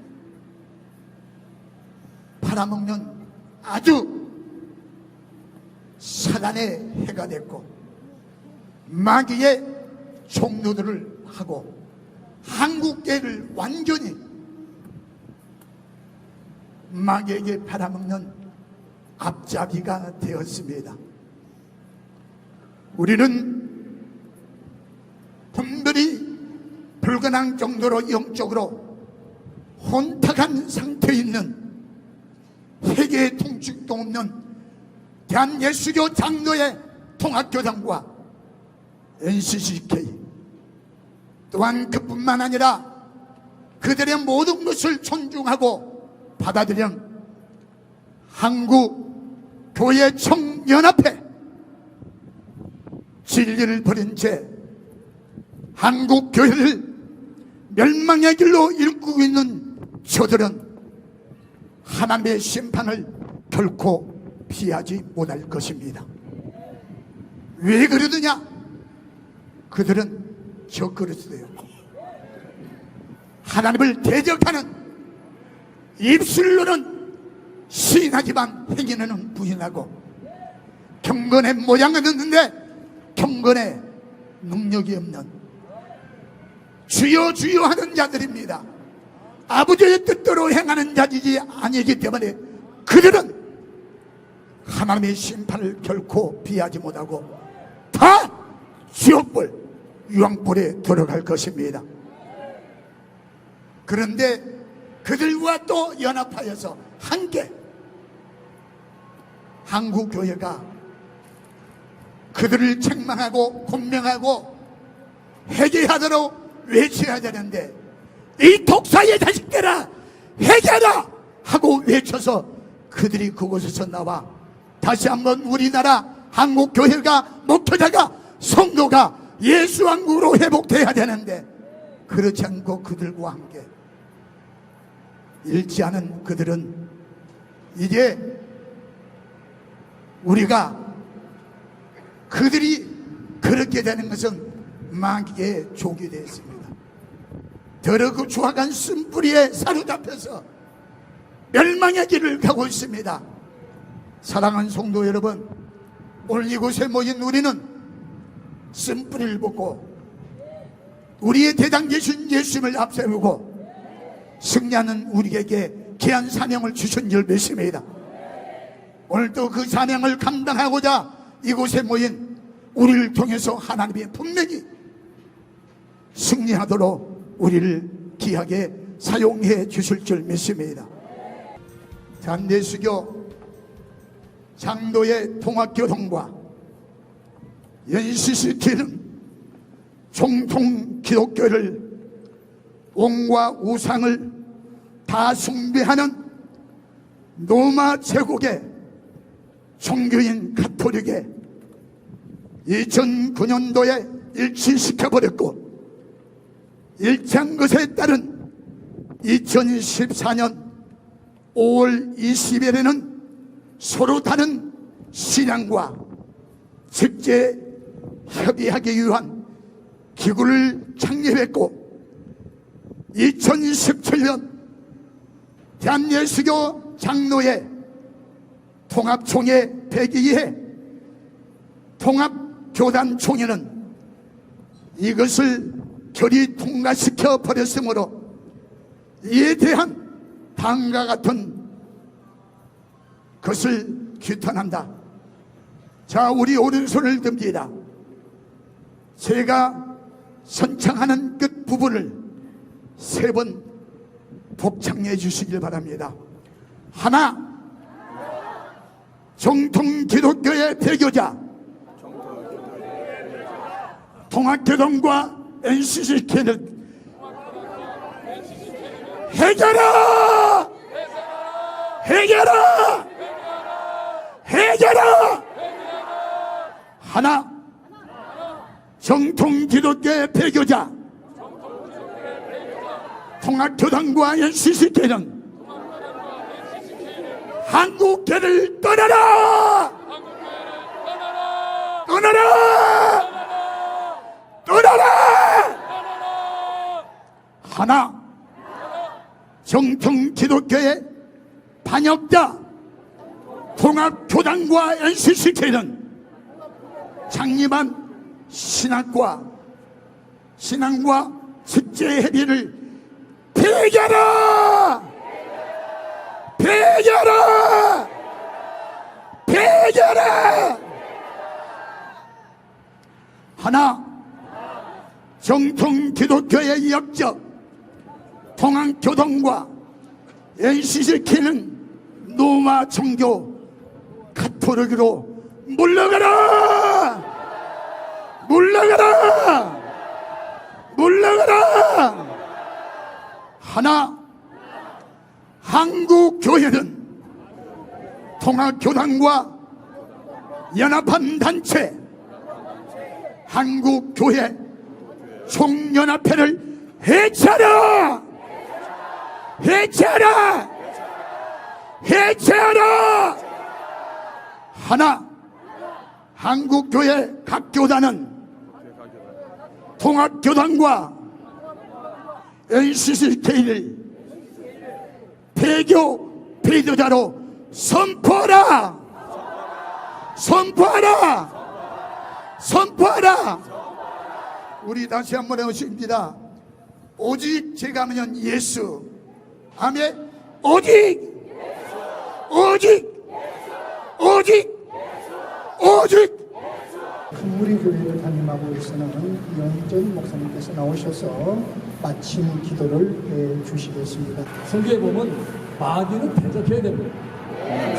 팔아먹는 아주 사단의 해가 됐고 마귀의 종로들을 하고 한국교회를 완전히 마귀에게 팔아먹는 앞잡이가 되었습니다. 우리는 분별이 불가능한 정도로 영적으로 혼탁한 상태에 있는 회개의 통칙도 없는 대한예수교 장로의 통합교단과 NCCK 또한 그뿐만 아니라 그들의 모든 것을 존중하고 받아들인 한국교회청연합회 진리를 버린 채 한국교회를 멸망의 길로 이끌고 있는 저들은 하나님의 심판을 결코 피하지 못할 것입니다. 왜 그러느냐? 그들은 적그리스도였고 하나님을 대적하는 입술로는 시인하지만 행위는 부인하고 경건의 모양은 있는데 경건의 능력이 없는 주여 주여 하는 자들입니다. 아버지의 뜻대로 행하는 자들이 아니기 때문에 그들은 하나님의 심판을 결코 피하지 못하고 다 지옥불 유황불에 들어갈 것입니다. 그런데 그들과 또 연합하여서 함께 한국교회가 그들을 책망하고 권명하고 회개하도록 외쳐야 되는데 이 독사의 자식들아 회개하라 하고 외쳐서 그들이 그곳에서 나와 다시 한번 우리나라 한국교회가 목회자가 성도가 예수 왕국으로 회복돼야 되는데 그렇지 않고 그들과 함께 잃지 않은 그들은 이제 우리가 그들이 그렇게 되는 것은 마귀의 족이 되었습니다. 더럽고 추악한 쓴뿌리에 사로잡혀서 멸망의 길을 가고 있습니다. 사랑하는 성도 여러분, 오늘 이곳에 모인 우리는 쓴뿌리를 벗고 우리의 대장 되신 예수님을 앞세우고 승리하는 우리에게 귀한 사명을 주신 열매십니다. 오늘도 그 사명을 감당하고자 이곳에 모인 우리를 통해서 하나님이 분명히 승리하도록 우리를 귀하게 사용해 주실 줄 믿습니다. 대한예수교 장로의 통합교동과 NCCT는 정통 기독교를 옹과 우상을 다 숭배하는 로마 제국의 종교인 가톨릭에 2009년도에 일치시켜버렸고, 일치한 것에 따른 2014년 5월 20일에는 서로 다른 신앙과 직제 협의하기 위한 기구를 창립했고, 2017년 대한예수교 장로회 통합총회 폐기에 통합교단총회는 이것을 결의 통과시켜 버렸으므로 이에 대한 다음과 같은 것을 규탄한다. 자, 우리 오른손을 듭니다. 제가 선창하는 끝 부분을 3번 복창해 주시길 바랍니다. 하나, 정통 기독교의 배교자 통합교단과 NCCK는 해결하! 해결하! 해결하! 하나, 정통 기독교의 배교자 통합교단과 NCCK는 한국교를 떠나라! 떠나라! 떠나라! 하나, 정통 기독교의 반역자 통합교단과 NCCK는 창립한 신앙과 직제협의를 폐결하! 폐결하! 폐결하! 하나, 정통 기독교의 역적 통합교단과 NCCK는 로마 종교 가톨릭으로 물러가라! 물러가라! 물러가라! 하나, 한국교회는 통합교단과 연합한 단체 한국교회 총연합회를 해체하라! 해체하라! 해체하라! 하나, 한국교회 각 교단은 통합교단과 NCCK를 배교 배교자로 선포하라! 선포하라! 선포하라! 우리 다시 한번 해보십니다. 오직 제가 하면 예수. 아멘. 오직 오직 오직 오직. 우리 교회를 담임하고 계시는 이영전 목사님께서 나오셔서 마침 기도를 해 주시겠습니다. 성경에 보면 마귀는 대적해야 됩니다.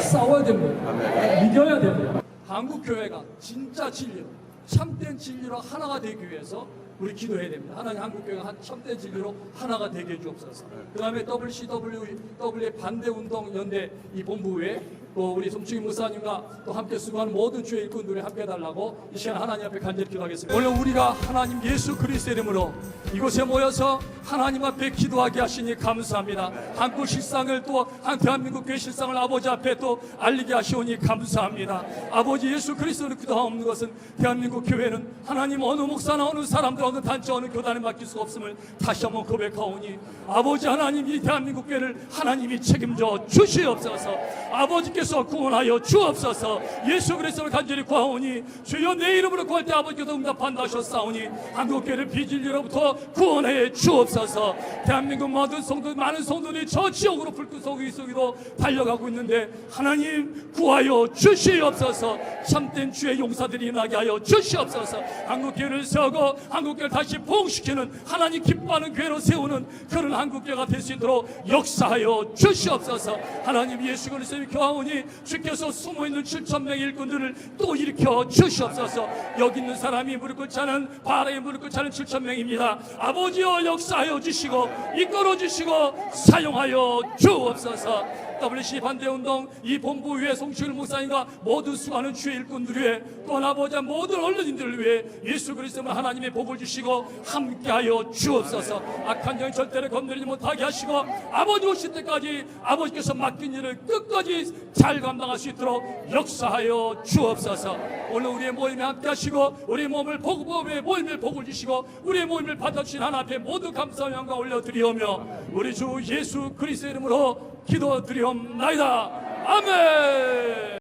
싸워야 됩니다. 이겨야 됩니다. 한국교회가 진짜 진리로, 참된 진리로 하나가 되기 위해서 우리 기도해야 됩니다. 하나님 한국교회가 참된 진리로 하나가 되게 해주옵소서. 그 다음에 WCW 반대운동 연대 이 본부에 또 우리 som충희 목사님과 또 함께 수고하는 모든 주의 일꾼들이 함께 해달라고 이 시간 하나님 앞에 간절히 기도하겠습니다. 오늘 우리가 하나님 예수 그리스도의 이름으로 이곳에 모여서 하나님 앞에 기도하게 하시니 감사합니다. 한국 실상을 또 대한민국 교회 실상을 아버지 앞에 또 알리게 하시오니 감사합니다. 아버지 예수 그리스도를 기도하옵는 것은 대한민국 교회는 하나님 어느 목사나 어느 사람들 어느 단체 어느 교단에 맡길 수 없음을 다시 한번 고백하오니 아버지 하나님 이 대한민국 교회를 하나님이 책임져 주시옵소서. 아버지께서 구원하여 주옵소서. 예수 그리스도를 간절히 구하오니 주여 내 이름으로 구할 때 아버지께서 응답한다 하셨사오니 한국교회를 비진리로부터 구원해 주옵소서. 주옵소서. 대한민국 모든 성도, 많은 성도들이 저 지옥으로 불끈 속으로 달려가고 있는데 하나님 구하여 주시옵소서. 참된 주의 용사들이 나게 하여 주시옵소서. 한국교회를 세우고 한국교회를 다시 부흥시키는, 하나님 기뻐하는 교회로 세우는 그런 한국교회가 될 수 있도록 역사하여 주시옵소서. 하나님 예수 그리스도의 교황원이 주께서 숨어있는 7,000명의 일꾼들을 또 일으켜 주시옵소서. 여기 있는 사람이 무릎 꿇지 않은, 바라에 무릎 꿇지 않은 7,000명입니다. 아버지여 역사하여 주시고 이끌어 주시고 사용하여 주옵소서. WC 반대운동 이 본부 위에 송치율 목사님과 모든 수많은 주의 일꾼들 위해, 또 아버지 모든 언론인들을 위해 예수 그리스도만 하나님의 복을 주시고 함께하여 주옵소서. 악한 영이 절대로 건드리지 못하게 하시고 아버지 오실 때까지 아버지께서 맡긴 일을 끝까지 잘 감당할 수 있도록 역사하여 주옵소서. 오늘 우리의 모임에 함께 하시고 우리의 몸을 복음의 모임을 복을 주시고 우리의 모임을 받아주신 하나님 앞에 모두 감사와 영광 올려드리오며 우리 주 예수 그리스도의 이름으로 기도드리옵나이다. 아멘.